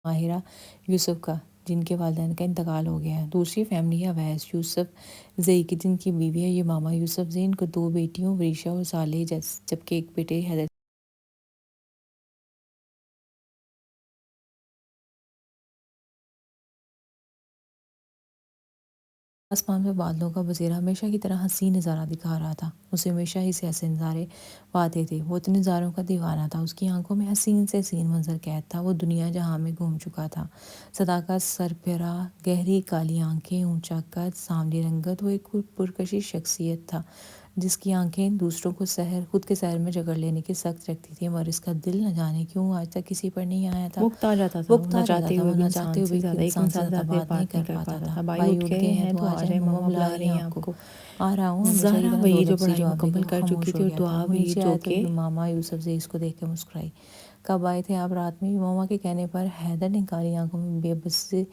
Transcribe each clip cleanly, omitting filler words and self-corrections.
ماہرہ یوسف کا، جن کے والدین کا انتقال ہو گیا ہے۔ دوسری فیملی ہے اویس یوسف زئی کی، جن کی بیوی ہے یمامہ یوسف زئی۔ ان کو دو بیٹیوں وریشہ اور صالح، جبکہ ایک بیٹے حیدر۔ آسمان میں بادلوں کا بسیرا ہمیشہ کی طرح حسین نظارہ دکھا رہا تھا۔ اسے ہمیشہ ہی سے ایسے نظارے پاتے تھے۔ وہ اتنے نظاروں کا دیوانہ تھا۔ اس کی آنکھوں میں حسین سے حسین منظر قید تھا۔ وہ دنیا جہاں میں گھوم چکا تھا۔ صداقت، سربراہ، گہری کالی آنکھیں، اونچا قد، سانولی رنگت۔ وہ ایک پرکشش شخصیت تھا جس کی آنکھیں دوسروں کو خود کے سحر میں جکڑ لینے کی سخت رکھتی تھیں، مگر اس کا دل نہ جانے کیوں آج تک کسی پر نہیں آیا تھا۔ وقت آ جاتا تھا، وہ وقت نہ آ جاتا چاہتے تھا، ہوئے وہ بھی نہ انسان چاہتے سے ہوئے بھی زیادہ ایک انسان سے انسان زیادہ بات نہیں کر پاتا تھا۔ بھائی اٹھ اٹھ گئے گئے ہیں ہیں تو آ جائیں، مما مما بلا بلا رہی رہی ہیں ہیں آپ آپ کو۔ کو۔ آ رہا ہوں، ہمیشہ کی زہرا طرح دو وہی جو لفظی پڑھائی جواب دے کے مکمل وہ کر چکی خاموش تھی ہو اور گیا تھا۔ دعا وہ بھی نیچے جو آیا تو کہ ماما یوسف زئی اس کو دیکھ کے مسکرائی۔ کب آئے تھے آپ رات میں؟ ماما کے کہنے پر حیدر نے کالی آنکھوں میں بے بسی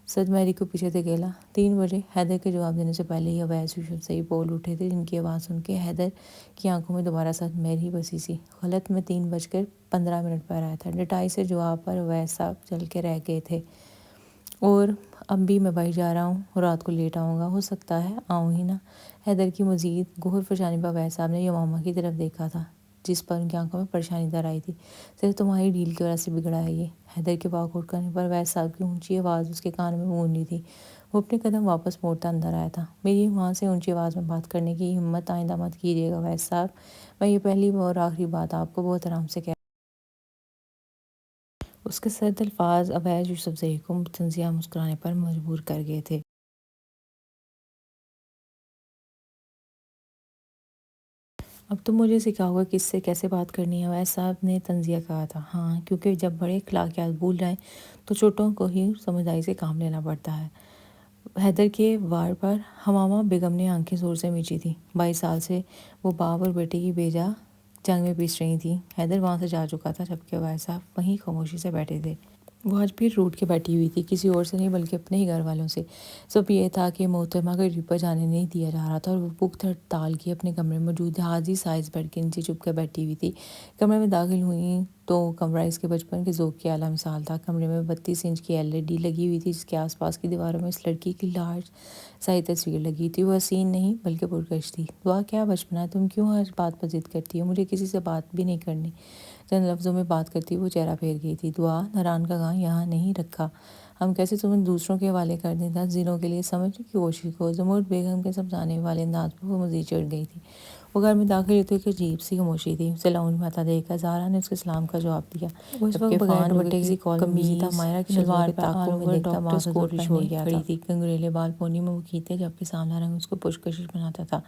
سد میری کو پیچھے دھکیلا۔ 3 بجے۔ حیدر کے جواب دینے سے پہلے ہی اویس یوسف زئی بول اٹھے تھے، جن کی آواز سن کے حیدر کی آنکھوں میں دوبارہ سد میری بسی سی۔ غلط، میں 3:15 پر آیا تھا۔ ڈٹائی سے جواب پر اویس صاحب چل کے رہ گئے تھے۔ اور اب بھی میں باہر جا رہا ہوں اور رات کو لیٹ آؤں گا، ہو سکتا ہے آؤں ہی نہ۔ حیدر کی مزید گہر پریشانی پر اویس صاحب نے یمامہ کی طرف دیکھا تھا، جس پر ان کی آنکھوں میں پریشانی در آئی تھی۔ صرف تمہاری ڈیل کی وجہ سے بگڑا ہے یہ۔ حیدر کے واک آؤٹ کرنے پر اویس صاحب کی اونچی آواز اس کے کانوں میں گونج رہی تھی۔ وہ اپنے قدم واپس موڑتا اندر آیا تھا۔ میری وہاں سے اونچی آواز میں بات کرنے کی ہمت آئندہ مت کیجیے گا اویس صاحب، میں یہ پہلی اور آخری بات آپ کو بہت آرام سے اس کے سرد الفاظ اویس یوسف زئی کو تنزیہ مسکرانے پر مجبور کر گئے تھے۔ اب تم مجھے سکھاؤ گا کس سے کیسے بات کرنی ہے، اویس صاحب نے تنزیہ کہا تھا۔ ہاں، کیونکہ جب بڑے اخلاقیات بھول جائیں تو چھوٹوں کو ہی سمجھداری سے کام لینا پڑتا ہے۔ حیدر کے وار پر حمامہ بیگم نے آنکھیں زور سے میچی تھیں۔ 22 سال سے وہ باپ اور بیٹے کی بیجا جنگ میں پیس رہی تھیں۔ حیدر وہاں سے جا چکا تھا، جبکہ اویس صاحب وہیں خاموشی سے بیٹھے تھے۔ وہ آج بھی روٹ کے بیٹھی ہوئی تھی، کسی اور سے نہیں بلکہ اپنے ہی گھر والوں سے۔ سب یہ تھا کہ محترمہ کو ٹرپ پر جانے نہیں دیا جا رہا تھا اور وہ پختہ ہڑتال کی اپنے کمرے میں موجود جہازی سائز بیڈ کے نیچے چھپ کر بیٹھی ہوئی تھی۔ کمرے میں داخل ہوئیں تو کمرہ اس کے بچپن کے ذوق کی اعلیٰ مثال تھا۔ کمرے میں 32 انچ کی LED لگی ہوئی تھی، جس کے آس پاس کی دیواروں میں اس لڑکی کی لارج سائز تصویر لگی تھی۔ وہ حسین نہیں بلکہ پرکش تھی۔ دعا، کیا بچپنا ہے، تم کیوں ہر بات پر ضد کرتی ہو؟ مجھے کسی سے بات بھی نہیں کرنی۔ چند لفظوں میں بات کرتی وہ چہرہ پھیر گئی تھی۔ دعا، نران کا گاں یہاں نہیں رکھا، ہم کیسے تمہیں دوسروں کے حوالے کر دیں؟ 10 دنوں کے لیے سمجھنے کی کوشش کرو۔ زمرد بیگم کے سمجھانے والے انداز پر وہ مزید چڑھ گئی تھی۔ وہ گھر میں داخل ہوتے ایک عجیب سی خاموشی تھی۔ اسے لاؤنج میں آتا دیکھ کر زہرا نے اس کے سلام کا جواب دیا۔ وہ اس وقت بغیر دوپٹے کی کال میں بزی تھا۔ ماہرہ کی نظروں کے تعاقب میں دیکھتا باز کوٹ چھوڑ گیا تھی، کنگریلے بال پونی میں وہ کیتے، جبکہ سانولا رنگ اس کو پرکشش بناتا تھا۔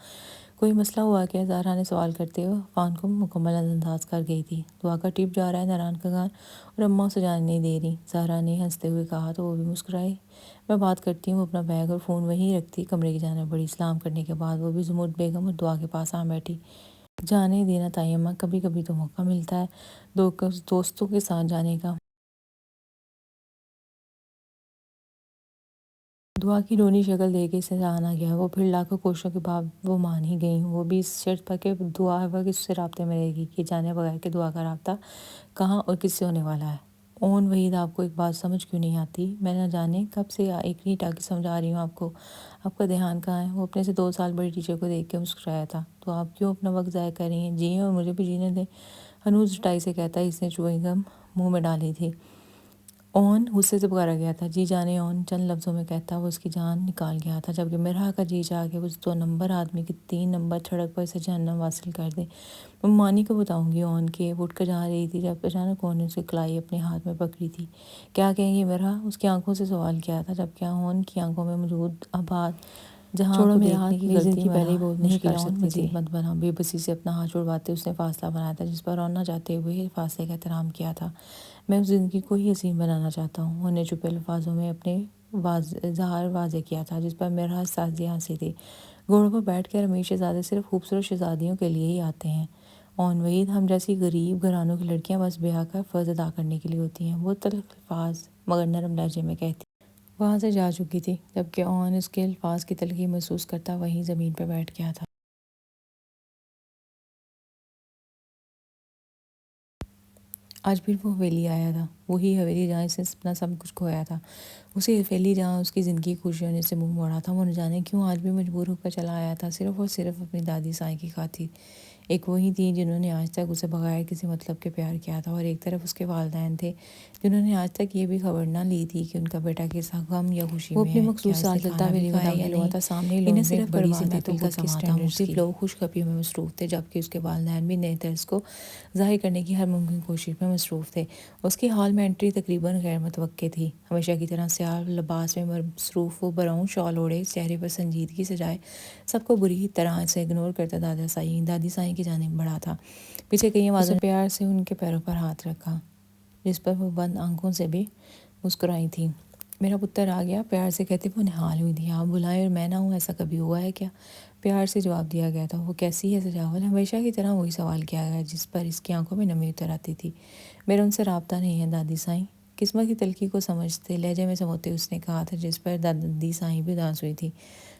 کوئی مسئلہ ہوا کیا؟ زہرا نے سوال کرتے ہوئے عفان کو مکمل نظر انداز کر گئی تھی۔ دعا کا ٹرپ جا رہا ہے نران کا گان، اور اماں اسے جانے نہیں دے رہی، زہرا نے ہنستے ہوئے کہا تو وہ بھی مسکرائی۔ میں بات کرتی ہوں۔ وہ اپنا بیگ اور فون وہیں رکھتی کمرے کی جانب بڑھی۔ سلام کرنے کے بعد وہ بھی زمرد بیگم اور دعا کے پاس آ بیٹھی۔ جانے دینا تائی اماں، کبھی کبھی تو موقع ملتا ہے دوستوں کے ساتھ جانے کا۔ دعا کی رونی شکل دیکھ کے اسے سہا نہ گیا۔ وہ پھر لاکھوں کوششوں کے بعد وہ مان ہی گئیں، وہ بھی اس شرط پر کہ دعا ہر وقت اس سے رابطے میں رہے گی، کہ جانے بغیر کہ دعا کا رابطہ کہاں اور کس سے ہونے والا ہے۔ اون وحید، آپ کو ایک بات سمجھ کیوں نہیں آتی؟ میں نہ جانے کب سے ایک نہیں ٹاکی سمجھا رہی ہوں آپ کو، آپ کا دھیان کہاں ہے؟ وہ اپنے سے 2 سال بڑی ٹیچر کو دیکھ کے مسکرایا تھا۔ تو آپ کیوں اپنا وقت ضائع کر رہی ہیں؟ جئیں اور مجھے بھی جینے دیں، ہنوز رٹائی سے کہتا ہے۔ اس نے چوئنگ گم منہ میں ڈالی تھی۔ اون غصے سے پکارا گیا تھا۔ جی جانے اون، چند لفظوں میں کہتا وہ اس کی جان نکال گیا تھا، جبکہ مرحا کا جی چاہ کے اس 2 نمبر آدمی کی 3 نمبر سڑک پر اسے جہنم واصل کر دے۔ میں مانی کو بتاؤں گی اون کے۔ وہ اٹھ کر جا رہی تھی جب اچانک اون نے اس کی کلائی اپنے ہاتھ میں پکڑی تھی۔ کیا کہیں گے مرحا؟ اس کی آنکھوں سے سوال کیا تھا، جبکہ اون کی آنکھوں میں موجود آباد جہاں کو دیکھنے کی غلطی مرحا نہیں کر سکتی تھی۔ مت بنا، بے بسی سے اپنا ہاتھ چھڑواتے اس نے فاصلہ بنایا تھا، جس پر اون نہ چاہتے ہوئے فاصلے کا احترام کیا تھا۔ میں اس زندگی کو ہی حسین بنانا چاہتا ہوں، اون نے چھپے الفاظوں میں اپنے اظہار واضح کیا تھا، جس پر مرحا سازیہ ہنسی تھی۔ گھوڑوں پر بیٹھ کر امیر شہزادے صرف خوبصورت شہزادیوں کے لیے ہی آتے ہیں اون وحید، ہم جیسی غریب گھرانوں کی لڑکیاں بس بیاہ کر فرض ادا کرنے کے لیے ہوتی ہیں، وہ تلخ الفاظ مگر نرم لہجے میں کہتی وہاں سے جا چکی تھی، جبکہ اون اس کے الفاظ کی تلخی محسوس کرتا وہیں زمین پر بیٹھ گیا تھا۔ آج پھر وہ حویلی آیا تھا، وہی حویلی جہاں اس نے اپنا سب کچھ کھویا تھا، اسی حویلی جہاں اس کی زندگی خوشیوں نے سے منہ موڑا تھا۔ وہ نہ جانے کیوں آج بھی مجبور ہو کر چلا آیا تھا، صرف اور صرف اپنی دادی سائیں کی خاطر۔ ایک وہی تھی جنہوں نے آج تک اسے بغیر کسی مطلب کے پیار کیا تھا، اور ایک طرف اس کے والدین تھے جنہوں نے آج تک یہ بھی خبر نہ لی تھی کہ ان کا بیٹا کس غم یا خوشی میں ہے، وہ اپنی مخصوص سالگرہ بھی کھایا یا نہیں۔ سامنے انہیں لوگوں میں صرف بڑی سی پرواہ نہ تو محفل کا خود کے سما تھا، اسٹینڈرڈز مختلف کی۔ لوگ خوش خبریوں میں مصروف تھے، جبکہ اس کے والدین بھی نئے طرز کو ظاہر کرنے کی ہر ممکن کوشش میں مصروف تھے۔ اس کی ہال میں انٹری تقریباً غیر متوقع تھی، ہمیشہ کی طرح سیاہ لباس میں مصروف، وہ براؤن شال اوڑھے، چہرے پر سنجیدگی سجائے، سب کو بری طرح سے اگنور کرتا دادی سائیں کی جانب بڑھا تھا۔ پیچھے کئی آوازوں نے پیار سے ان کے پیروں پر ہاتھ رکھا، جس پر وہ بند آنکھوں سے بھی مسکرائی تھی۔ میرا پتر آ گیا، پیار سے کہتے وہ نہال ہوئی تھی۔ آپ بلائیں اور میں نہ ہوں، ایسا کبھی ہوا ہے کیا؟ پیار سے جواب دیا گیا تھا۔ وہ کیسی ہے سجاول؟ ہمیشہ کی طرح وہی سوال کیا گیا، جس پر اس کی آنکھوں میں نمی اتر آتی تھی۔ میرا ان سے رابطہ نہیں ہے دادی سائیں، قسمت کی تلخی کو سمجھتے لہجے میں سموتے اس نے کہا تھا، جس پر دادی سائیں بھی اداس ہوئی تھی۔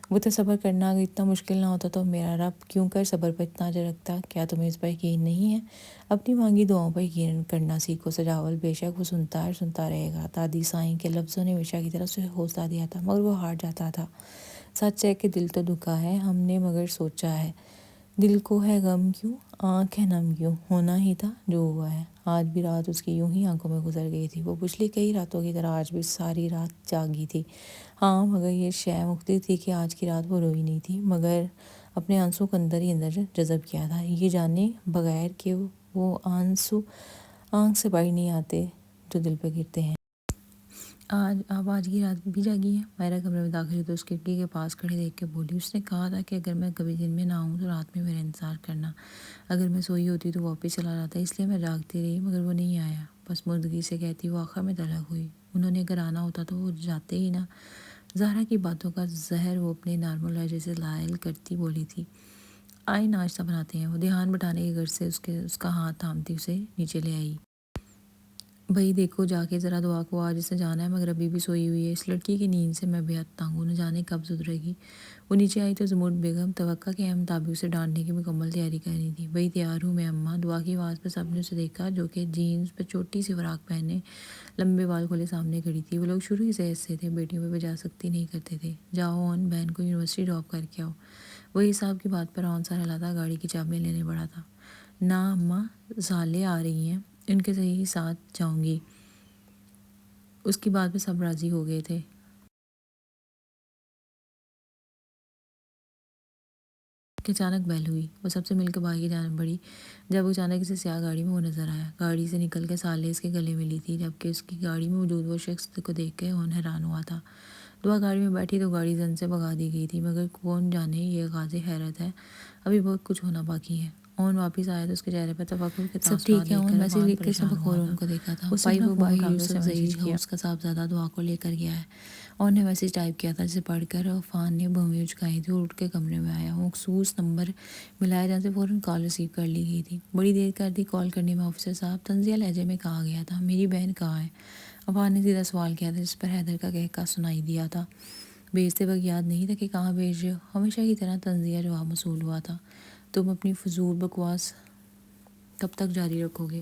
وہ تو صبر کرنا اگر اتنا مشکل نہ ہوتا تو میرا رب کیوں کر صبر پر اتنا اجر رکھتا؟ کیا تمہیں اس پر یقین نہیں ہے؟ اپنی مانگی دعاؤں پر یقین کرنا سیکھو سجاول، بے شک وہ سنتا ہے، سنتا رہے گا۔ دادی سائیں کے لفظوں نے ہمیشہ کی طرح اسے حوصلہ دیا تھا، مگر وہ ہار جاتا تھا۔ سچ ہے کہ دل تو دکھا ہے ہم نے، مگر سوچا ہے دل کو ہے غم کیوں، آنکھ ہے نم کیوں، ہونا ہی تھا جو ہوا ہے۔ آج بھی رات اس کی یوں ہی آنکھوں میں گزر گئی تھی، وہ پچھلی کئی راتوں کی طرح آج بھی ساری رات جاگی تھی۔ ہاں، مگر یہ شے مختلف تھی کہ آج کی رات وہ روئی نہیں تھی، مگر اپنے آنسوں کو اندر ہی اندر جذب کیا تھا، یہ جانے بغیر کہ وہ آنسو آنکھ سے باہر نہیں آتے جو دل پہ گرتے ہیں۔ آج کی رات بھی جاگی ہے؟ مائرہ کمرے میں داخل ہوئی تو اس کھڑکی کے پاس کھڑے دیکھ کے بولی۔ اس نے کہا تھا کہ اگر میں کبھی دن میں نہ آؤں تو رات میں میرا انتظار کرنا، اگر میں سوئی ہوتی تو واپس چلا جاتا، اس لیے میں جاگتی رہی، مگر وہ نہیں آیا۔ بس مردگی سے کہتی وہ آخر میں طلق ہوئی۔ انہوں نے اگر آنا ہوتا تو وہ جاتے ہی نہ۔ زہرا کی باتوں کا زہر وہ اپنے نارمل لہجے سے لائل کرتی بولی تھی، آئے ناشتہ بناتے ہیں۔ وہ دھیان بٹھانے کی غرض سے اس کا ہاتھ تھامتی اسے نیچے لے آئی۔ بھئی دیکھو جا کے ذرا دعا کو، آج اسے جانا ہے، مگر ابھی بھی سوئی ہوئی ہے۔ اس لڑکی کی نیند سے میں بے حد تنگ ہوں، نہ جانے کب سدھرے گی۔ وہ نیچے آئی تو زمرد بیگم توقع کے مطابق اسے ڈانٹنے کی مکمل تیاری کر رہی تھی۔ بھئی تیار ہوں میں اماں، دعا کی آواز پر سب نے اسے دیکھا، جو کہ جینز پر چھوٹی سی فراق پہنے لمبے بال کھولے سامنے کھڑی تھی۔ وہ لوگ شروع ہی سے ایسے تھے، بیٹیوں پہ بجا سکتی نہیں کرتے تھے۔ جاؤ اون بہن کو یونیورسٹی ڈراپ کر کے آؤ۔ وہی صاحب کی بات پر اون سا ہلا تھا، گاڑی کی چابیاں لینے پڑا تھا۔ نہ اماں، سالے آ رہی ہیں، ان کے صحیح ساتھ جاؤں گی۔ اس کی بات پہ سب راضی ہو گئے تھے۔ کہ اچانک بیل ہوئی، وہ سب سے مل کے باہر کی جانب بڑھی، جب اچانک اسے سیاہ گاڑی میں وہ نظر آیا۔ گاڑی سے نکل کے سالے اس کے گلے ملی تھی، جبکہ اس کی گاڑی میں موجود وہ شخص کو دیکھ کے اون حیران ہوا تھا۔ دعا گاڑی میں بیٹھی تو گاڑی زن سے بھگا دی گئی تھی، مگر کون جانے یہ غازِ حیرت ہے، ابھی بہت کچھ ہونا باقی ہے۔ اون واپس آیا تو اس کے چہرے پر تفکر کے تاثرات دیکھ کر عفان پریشان ہوا تھا۔ کو دیکھا تھا، اس نے پائی اپنا وہ فون باہر کاغذ سے یوسف میسج ظہیر کیا۔ ہاؤس کا صاحبزادہ دعا کو لے کر گیا ہے۔ اون نے میسج ٹائپ کیا تھا، جسے پڑھ کر عفان نے بھویں اچکائی تھی اور اٹھ کے کمرے میں آیا۔ وہ مخصوص نمبر ملایا جہاں سے فوراً کال ریسیو کر لی گئی تھی۔ بڑی دیر کر دی کال کرنے میں آفیسر صاحب، طنزیہ لہجے میں کہا گیا تھا۔ میری بہن کہاں ہے؟ عفان نے سیدھا سوال کیا تھا، جس پر حیدر کا کہکا سنائی دیا تھا۔ بھیجتے وقت یاد نہیں تھا کہ کہاں بھیج رہے ہو؟ ہمیشہ کی طرح طنزیہ جواب موصول ہوا تھا۔ تم اپنی فضول بکواس کب تک جاری رکھو گے؟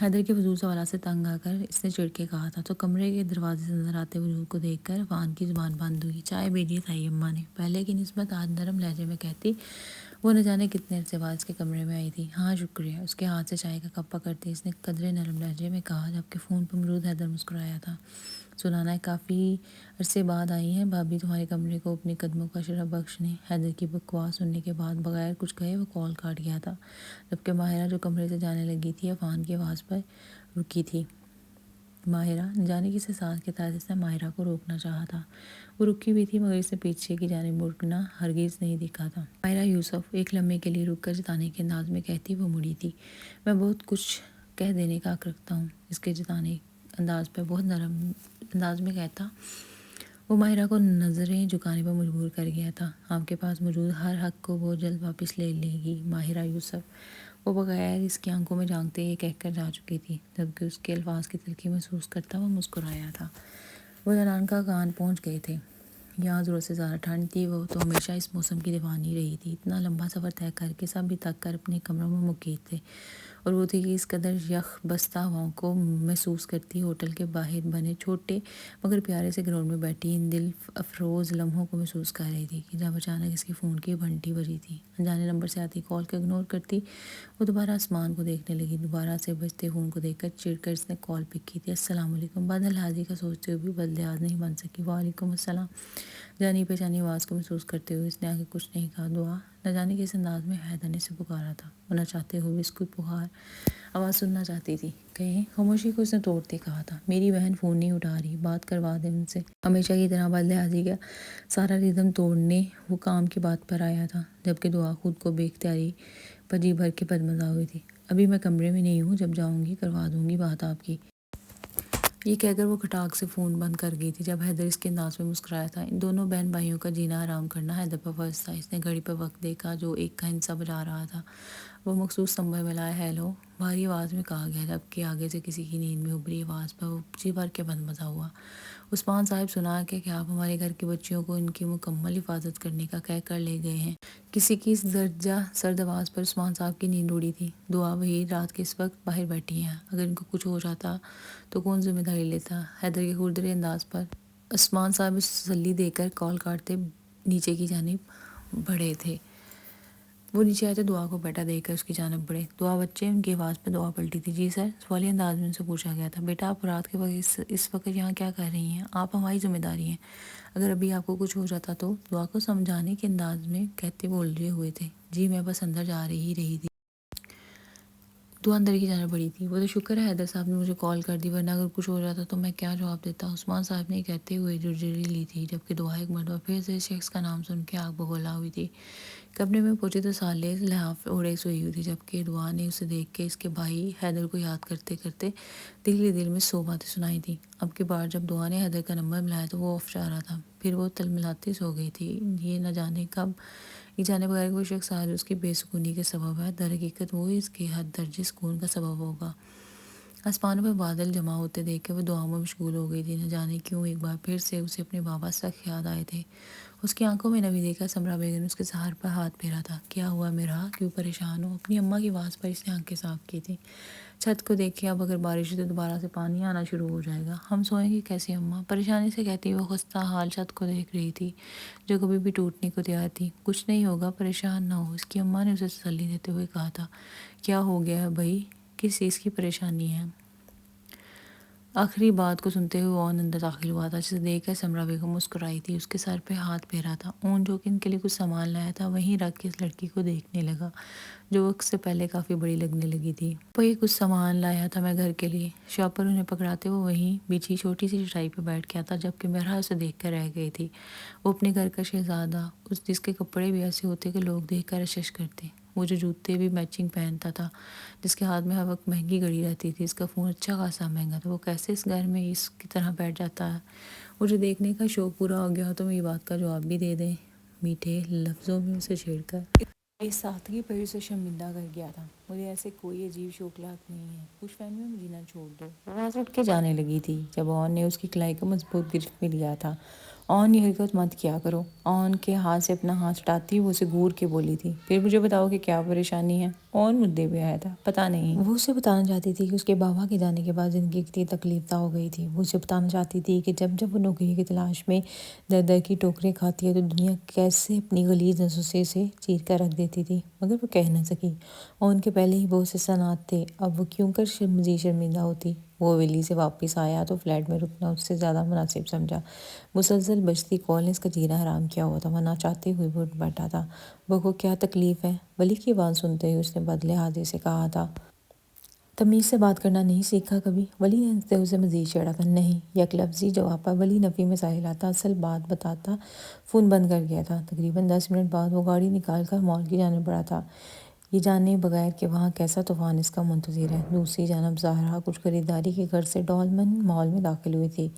حیدر کے فضول سوالات سے تنگ آ کر اس نے چڑ کے کہا تھا، تو کمرے کے دروازے سے نظر آتے وجود کو دیکھ کر عفان کی زبان بند ہوئی۔ چائے بھیجیے تائی اماں نے پہلے کی نسبت آج نرم لہجے میں کہتی۔ وہ نہ جانے کتنے عرصے بعد اس کے کمرے میں آئی تھی۔ ہاں شکریہ، اس کے ہاتھ سے چائے کا کپ پکڑتے اس نے قدرے نرم لہجے میں کہا، جبکہ فون پر موجود حیدر مسکرایا تھا۔ سنانا ہے کافی عرصے بعد آئی ہیں بھابی تمہارے کمرے کو اپنے قدموں کا شرف بخشنے۔ حیدر کی بکواس سننے کے بعد بغیر کچھ کہے وہ کال کاٹ گیا تھا، جبکہ ماہرہ جو کمرے سے جانے لگی تھی عفان کی آواز پر رکی تھی۔ ماہرہ نہ جانے کس احساس کے تحت اس نے ماہرہ کو روکنا چاہا تھا۔ وہ رکی بھی تھی، مگر اسے پیچھے کی جانب مڑنا ہرگز نہیں دکھا تھا۔ ماہرہ یوسف ایک لمحے کے لیے رک کر جتانے کے انداز میں کہتی وہ مڑی تھی۔ میں بہت کچھ کہہ دینے کا حق رکھتا ہوں، اس کے جتانے انداز پہ بہت نرم انداز میں کہتا وہ ماہرہ کو نظریں جھکانے پر مجبور کر گیا تھا۔ آپ کے پاس موجود ہر حق کو وہ جلد واپس لے لے گی ماہرہ یوسف۔ وہ بغیر اس کی آنکھوں میں جھانکتے یہ کہہ کر جا چکی تھی، جبکہ اس کے الفاظ کی تلخی محسوس کرتا وہ مسکرایا تھا۔ وہ اعلان کا کان پہنچ گئے تھے۔ یہاں ضرورت سے زیادہ ٹھنڈ تھی، وہ تو ہمیشہ اس موسم کی دیوانی رہی تھی۔ اتنا لمبا سفر طے کر کے سب بھی تھک کر اپنے کمروں میں مقید تھے۔ اور وہ تھی کہ اس قدر یخ بستہ ہواؤں کو محسوس کرتی ہوٹل کے باہر بنے چھوٹے مگر پیارے سے گراؤنڈ میں بیٹھی ان دل افروز لمحوں کو محسوس کر رہی تھی کہ جب اچانک اس کے فون کی گھنٹی بجی تھی۔ انجانے نمبر سے آتی کال کو اگنور کرتی وہ دوبارہ آسمان کو دیکھنے لگی۔ دوبارہ سے بجتے فون کو دیکھ کر چڑ کر اس نے کال پک کی تھی۔ السلام علیکم۔ بدلحاظی کا سوچتے ہوئے بھی بدلحاظ نہیں بن سکی۔ وعلیکم السلام۔ جانی پہچانی آواز کو محسوس کرتے ہوئے اس نے آگے کچھ نہیں کہا۔ دعا نہ جانے کس انداز میں حیدر نے اسے پکارا تھا، وہ نہ چاہتے ہوئے اس کی پکار آواز سننا چاہتی تھی۔ کہیں خاموشی کو اس نے توڑتے کہا تھا، میری بہن فون نہیں اٹھا رہی، بات کروا دیں ان سے۔ ہمیشہ کی طرح بدلحاظی کا سارا ریدم توڑنے وہ کام کی بات پر آیا تھا، جبکہ دعا خود کو بے اختیاری پجی بھر کے بدمزہ ہوئی تھی۔ ابھی میں کمرے میں نہیں ہوں، جب جاؤں گی کروا دوں گی بات آپ کی۔ یہ کہہ کر وہ کھٹاک سے فون بند کر گئی تھی۔ جب حیدر اس کے انداز میں مسکرایا تھا، ان دونوں بہن بھائیوں کا جینا آرام کرنا حیدر پر فرض تھا۔ اس نے گھڑی پر وقت دیکھا جو 1 کا ہندسہ بجا رہا تھا۔ وہ مخصوص نمبر میں لایا ہیلو بھاری آواز میں کہا گیا، جبکہ آگے سے کسی کی نیند میں ابھری آواز پر وہ جی بھر کے بدمزہ ہوا۔ عثمان صاحب سنا کہ آپ ہمارے گھر کی بچیوں کو ان کی مکمل حفاظت کرنے کا کہہ کر لے گئے ہیں۔ کسی کی اس درجہ سرد آواز پر عثمان صاحب کی نیند اڑی تھی۔ دعا وہی رات کے اس وقت باہر بیٹھی ہیں، اگر ان کو کچھ ہو جاتا تو کون ذمہ داری لیتا؟ حیدر کے خوردرے انداز پر عثمان صاحب اس تسلی دے کر کال کاٹتے نیچے کی جانب بڑھے تھے۔ وہ نیچے آئے تو دعا کو بیٹا دیکھ کر اس کی جانب بڑھے۔ دعا بچے، ان کی آواز پر دعا پلٹی تھی۔ جی سر، سوالی انداز میں ان سے پوچھا گیا تھا۔ بیٹا آپ رات کے وقت اس وقت یہاں کیا کر رہی ہیں؟ آپ ہماری ذمہ داری ہیں، اگر ابھی آپ کو کچھ ہو جاتا تو؟ دعا کو سمجھانے کے انداز میں کہتے بول رہے ہوئے تھے۔ جی میں بس اندر جا رہی تھی۔ دعا اندر کی جانب بڑھی تھی۔ وہ تو شکر ہے حیدر صاحب نے مجھے کال کر دی، ورنہ اگر کچھ ہو جاتا تو میں کیا جواب دیتا؟ عثمان صاحب نے کہتے ہوئے جرجری لی تھی، جبکہ دعا ایک مرتبہ پھر سے شخص کا نام سن کے آگ بگولا ہوئی تھی۔ کمرے میں پہنچی تو سالے لحاف اوڑے سوئی ہوئی تھی، جبکہ دعا نے اسے دیکھ کے اس کے بھائی حیدر کو یاد کرتے کرتے دل ہی دل میں 100 باتیں سنائی تھیں۔ اب کی بار جب دعا نے حیدر کا نمبر ملایا تو وہ اف جا رہا تھا، پھر وہ تلملاتی سو گئی تھی۔ یہ نہ جانے کب یہ جانے بغیر وہ شخص آج اس کی بے سکونی کے سبب ہے، در حقیقت وہ اس کے حد درجے سکون کا سبب ہوگا۔ آسمانوں پر بادل جمع ہوتے دیکھ کے وہ دعاؤں میں مشغول ہو گئی تھی۔ نہ جانے کیوں ایک بار پھر سے اسے اپنے بابا سے خیال آئے تھے۔ اس کی آنکھوں میں نمی دیکھا سمرا بیگم نے اس کے سہار پر ہاتھ پھیرا تھا۔ کیا ہوا میرا، کیوں پریشان ہو؟ اپنی اماں کی آواز پر اس نے آنکھیں صاف کی تھی۔ چھت کو دیکھے، اب اگر بارش ہوئی تو دوبارہ سے پانی آنا شروع ہو جائے گا، ہم سوئیں گے کیسے اماں؟ پریشانی سے کہتی وہ خستہ حال چھت کو دیکھ رہی تھی جو کبھی بھی ٹوٹنے کو تیار تھی۔ کچھ نہیں ہوگا، پریشان نہ ہو، اس کی اماں نے اسے تسلی دیتے ہوئے کہا تھا۔ کیا ہو گیا ہے بھائی، کس چیز کی پریشانی ہے؟ آخری بات کو سنتے ہوئے اون اندر داخل ہوا تھا، جسے دیکھ کر سمرا بیگم مسکرائی تھی۔ اس کے سر پہ ہاتھ پھیرا تھا۔ اون جو کہ ان کے لیے کچھ سامان لایا تھا وہیں رکھ کے اس لڑکی کو دیکھنے لگا جو وقت سے پہلے کافی بڑی لگنے لگی تھی۔ وہی کچھ سامان لایا تھا میں گھر کے لیے۔ شاپر انہیں پکڑاتے وہ وہیں بچھی چھوٹی سی چٹائی پہ بیٹھ گیا تھا، جبکہ مہرا اسے دیکھ کر رہ گئی تھی۔ وہ اپنے گھر کا شہزادہ، جس کے کپڑے بھی ایسے ہوتے کہ لوگ دیکھ کر اشش کرتے، وہ جو جوتے بھی میچنگ پہنتا تھا، جس کے ہاتھ میں ہر وقت مہنگی گھڑی رہتی تھی، اس کا فون اچھا خاصا مہنگا تھا، وہ کیسے اس گھر میں اس کی طرح بیٹھ جاتا ہے؟ مجھے دیکھنے کا شوق پورا ہو گیا ہو تو میری بات کا جواب بھی دے دیں، میٹھے لفظوں میں اسے چھیڑ کر اس سادگی پر اسے شرمندہ کر گیا تھا۔ مجھے ایسے کوئی عجیب شوقیات نہیں ہے، خوش فہمی میں جینا چھوڑ دو۔ آواز اٹھ کے جانے لگی تھی جب اون نے اس کی کلائی کو مضبوط گرفت میں لیا تھا۔ اون یہ حرکت مت کیا کرو۔ اون کے ہاتھ سے اپنا ہاتھ ہٹاتی وہ اسے گور کے بولی تھی۔ پھر مجھے بتاؤ کہ کیا پریشانی ہے؟ اون مدعے پہ آیا تھا۔ پتہ نہیں۔ وہ اسے بتانا چاہتی تھی کہ اس کے بابا کے جانے کے بعد زندگی کتنی تکلیف دہ ہو گئی تھی۔ وہ اسے بتانا چاہتی تھی کہ جب جب وہ نوکری کی تلاش میں در در کی ٹوکریں کھاتی ہے تو دنیا کیسے اپنی غلیظ نسوں سے اسے چیر کر رکھ دیتی تھی، مگر وہ کہہ نہ سکی۔ اون کے پہلے ہی بہت سے احسانات تھے، اب وہ کیوں کر مزید شرمندہ ہوتی؟ وہ حویلی سے واپس آیا تو فلیٹ میں رکنا اس سے زیادہ مناسب سمجھا۔ مسلسل بجتی کال نے اس کا جینا حرام کیا ہوا تھا، وہ نہ چاہتے ہوئے بھی اٹھ بیٹھا تھا۔ بہو کو کیا تکلیف ہے؟ ولی کی آواز سنتے ہوئے اس نے بدلحاظی سے کہا تھا۔ تمیز سے بات کرنا نہیں سیکھا کبھی؟ ولی نے ہنستے ہوئے اسے مزید چھیڑا تھا۔ نہیں۔ یک لفظی جواب پر ولی نفی میں سائل آتا اصل بات بتاتا فون بند کر گیا تھا۔ تقریباً 10 منٹ بعد وہ گاڑی نکال کر مال کی جانب بڑھا تھا، یہ جانے بغیر کہ وہاں کیسا طوفان اس کا منتظر ہے۔ دوسری جانب زہرا کچھ خریداری کے غرض سے ڈولمن مال میں داخل ہوئی تھی۔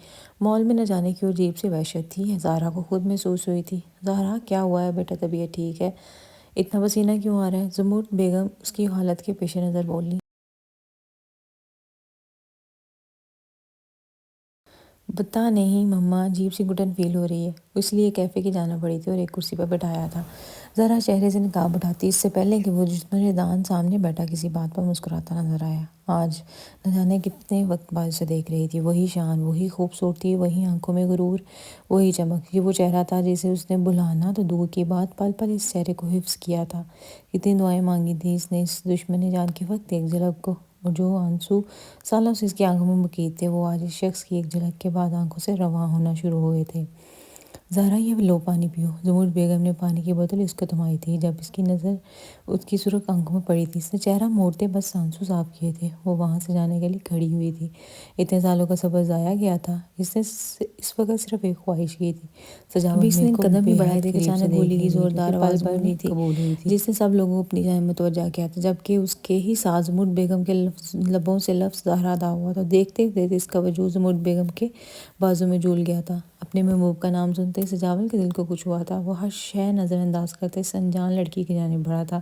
مال میں نہ جانے کیوں عجیب سی وحشت تھی، زہرا کو خود محسوس ہوئی تھی۔ زہرا کیا ہوا ہے بیٹا، طبیعت ٹھیک ہے؟ اتنا پسینہ کیوں آ رہا ہے؟ زمرد بیگم اس کی حالت کے پیش نظر بولی۔ پتہ نہیں مما، عجیب سی گھٹن فیل ہو رہی ہے، اس لیے کیفے کی جانا پڑی تھی اور ایک کرسی پر بٹھایا تھا۔ ذرا چہرے سے نقاب اٹھاتی اس سے پہلے کہ وہ جسم دان سامنے بیٹھا کسی بات پر مسکراتا نظر آیا۔ آج نہ جانے کتنے وقت بعد اسے دیکھ رہی تھی، وہی شان، وہی خوبصورتی، وہی آنکھوں میں غرور، وہی چمک۔ یہ وہ چہرہ تھا جسے اس نے بھلانا تو دور کی بات، پل پل اس چہرے کو حفظ کیا تھا۔ کتنی دعائیں مانگی تھیں اس نے اس دشمن جان کے وقت ایک جھلک کو، اور جو آنسو سالوں سے اس کی آنکھوں میں مقید تھے وہ آج اس شخص کی ایک جھلک کے بعد آنکھوں سے رواں ہونا شروع ہوئے تھے۔ زہرا، یہ لو پانی پیو۔ زمرد بیگم نے پانی کی بوتل اس کو تھمائی تھی جب اس کی نظر اس کی سرخ آنکھوں میں پڑی تھی۔ اس نے چہرہ موڑتے بس آنسو صاف کیے تھے۔ وہ وہاں سے جانے کے لیے کھڑی ہوئی تھی۔ اتنے سالوں کا صبر ضائع گیا تھا۔ اس نے اس وقت صرف ایک خواہش کی تھی، ابھی سجاول اس میر نے کو قدم ہی بے بڑھائے حد تھے کہ قریب سے اچانک گولی دیکھنے کی کے لیے، زوردار کیونکہ پل آواز پل گونجی میں تھی قبول ہوئی تھی، جس نے سب لوگوں کو اپنی جانب متوجہ کیا تھا، جبکہ اس کے ہی ساتھ زمرد بیگم کے لبوں سے لفظ زہرا ادا ہوا تھا۔ دیکھتے دیکھتے اس کا وجود زمرد بیگم کے بازو میں جھول گیا تھا۔ اپنے محبوب کا نام سنتے سجاول کے دل کو کچھ ہوا تھا۔ وہ ہر شے نظر انداز کرتے اس انجان لڑکی کی جانب بڑھا تھا۔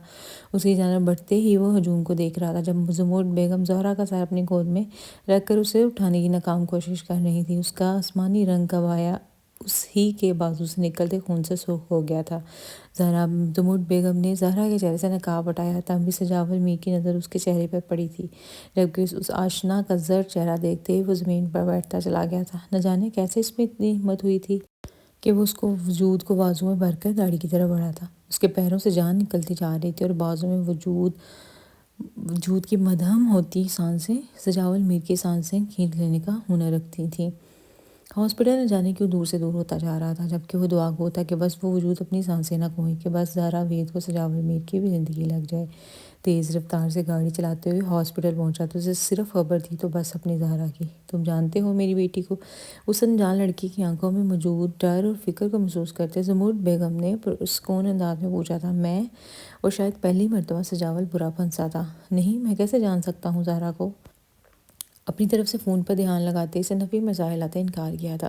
اس کی جانب بڑھتے ہی وہ ہجوم کو دیکھ رہا تھا جب زمرد بیگم زہرا کا سر اپنی گود میں رکھ کر اسے اٹھانے کی ناکام کوشش کر رہی تھی۔ اس کا آسمانی رنگ کا بایا اس ہی کے بازو سے نکلتے خون سے سرخ ہو گیا تھا۔ زمرد بیگم نے زہرا کے چہرے سے نقاب ہٹایا، تب بھی سجاول میر کی نظر اس کے چہرے پر پڑی تھی، جبکہ اس آشنا کا زرد چہرہ دیکھتے ہی وہ زمین پر بیٹھتا چلا گیا تھا۔ نہ جانے کیسے اس میں اتنی ہمت ہوئی تھی کہ وہ اس کو وجود کو بازو میں بھر کر گاڑی کی طرف بڑھا تھا۔ اس کے پیروں سے جان نکلتی جا رہی تھی اور بازو میں وجود کی مدھم ہوتی سانسیں سجاول میر کی سانسیں کھینچ لینے کا ہنر رکھتی تھیں۔ ہاسپٹل نہ جانے کیوں دور سے دور ہوتا جا رہا تھا، جبکہ وہ دعا گو تھا کہ بس وہ وجود اپنی سانسیں نہ کھوئے، کہ بس زہرا وید کو سجاول میر کی بھی زندگی لگ جائے۔ تیز رفتار سے گاڑی چلاتے ہوئے ہاسپٹل پہنچا تو اسے صرف خبر تھی تو بس اپنی زہرا کی۔ تم جانتے ہو میری بیٹی کو؟ اس انجان لڑکی کی آنکھوں میں موجود ڈر اور فکر کو محسوس کرتے زمرد بیگم نے پرسکون انداز میں پوچھا تھا۔ میں، اور شاید پہلی مرتبہ سجاول برا پھنسا تھا۔ نہیں، میں کیسے جان سکتا ہوں زہرا کو؟ اپنی طرف سے فون پر دھیان لگاتے اسے نفی مسائل آتے انکار کیا تھا۔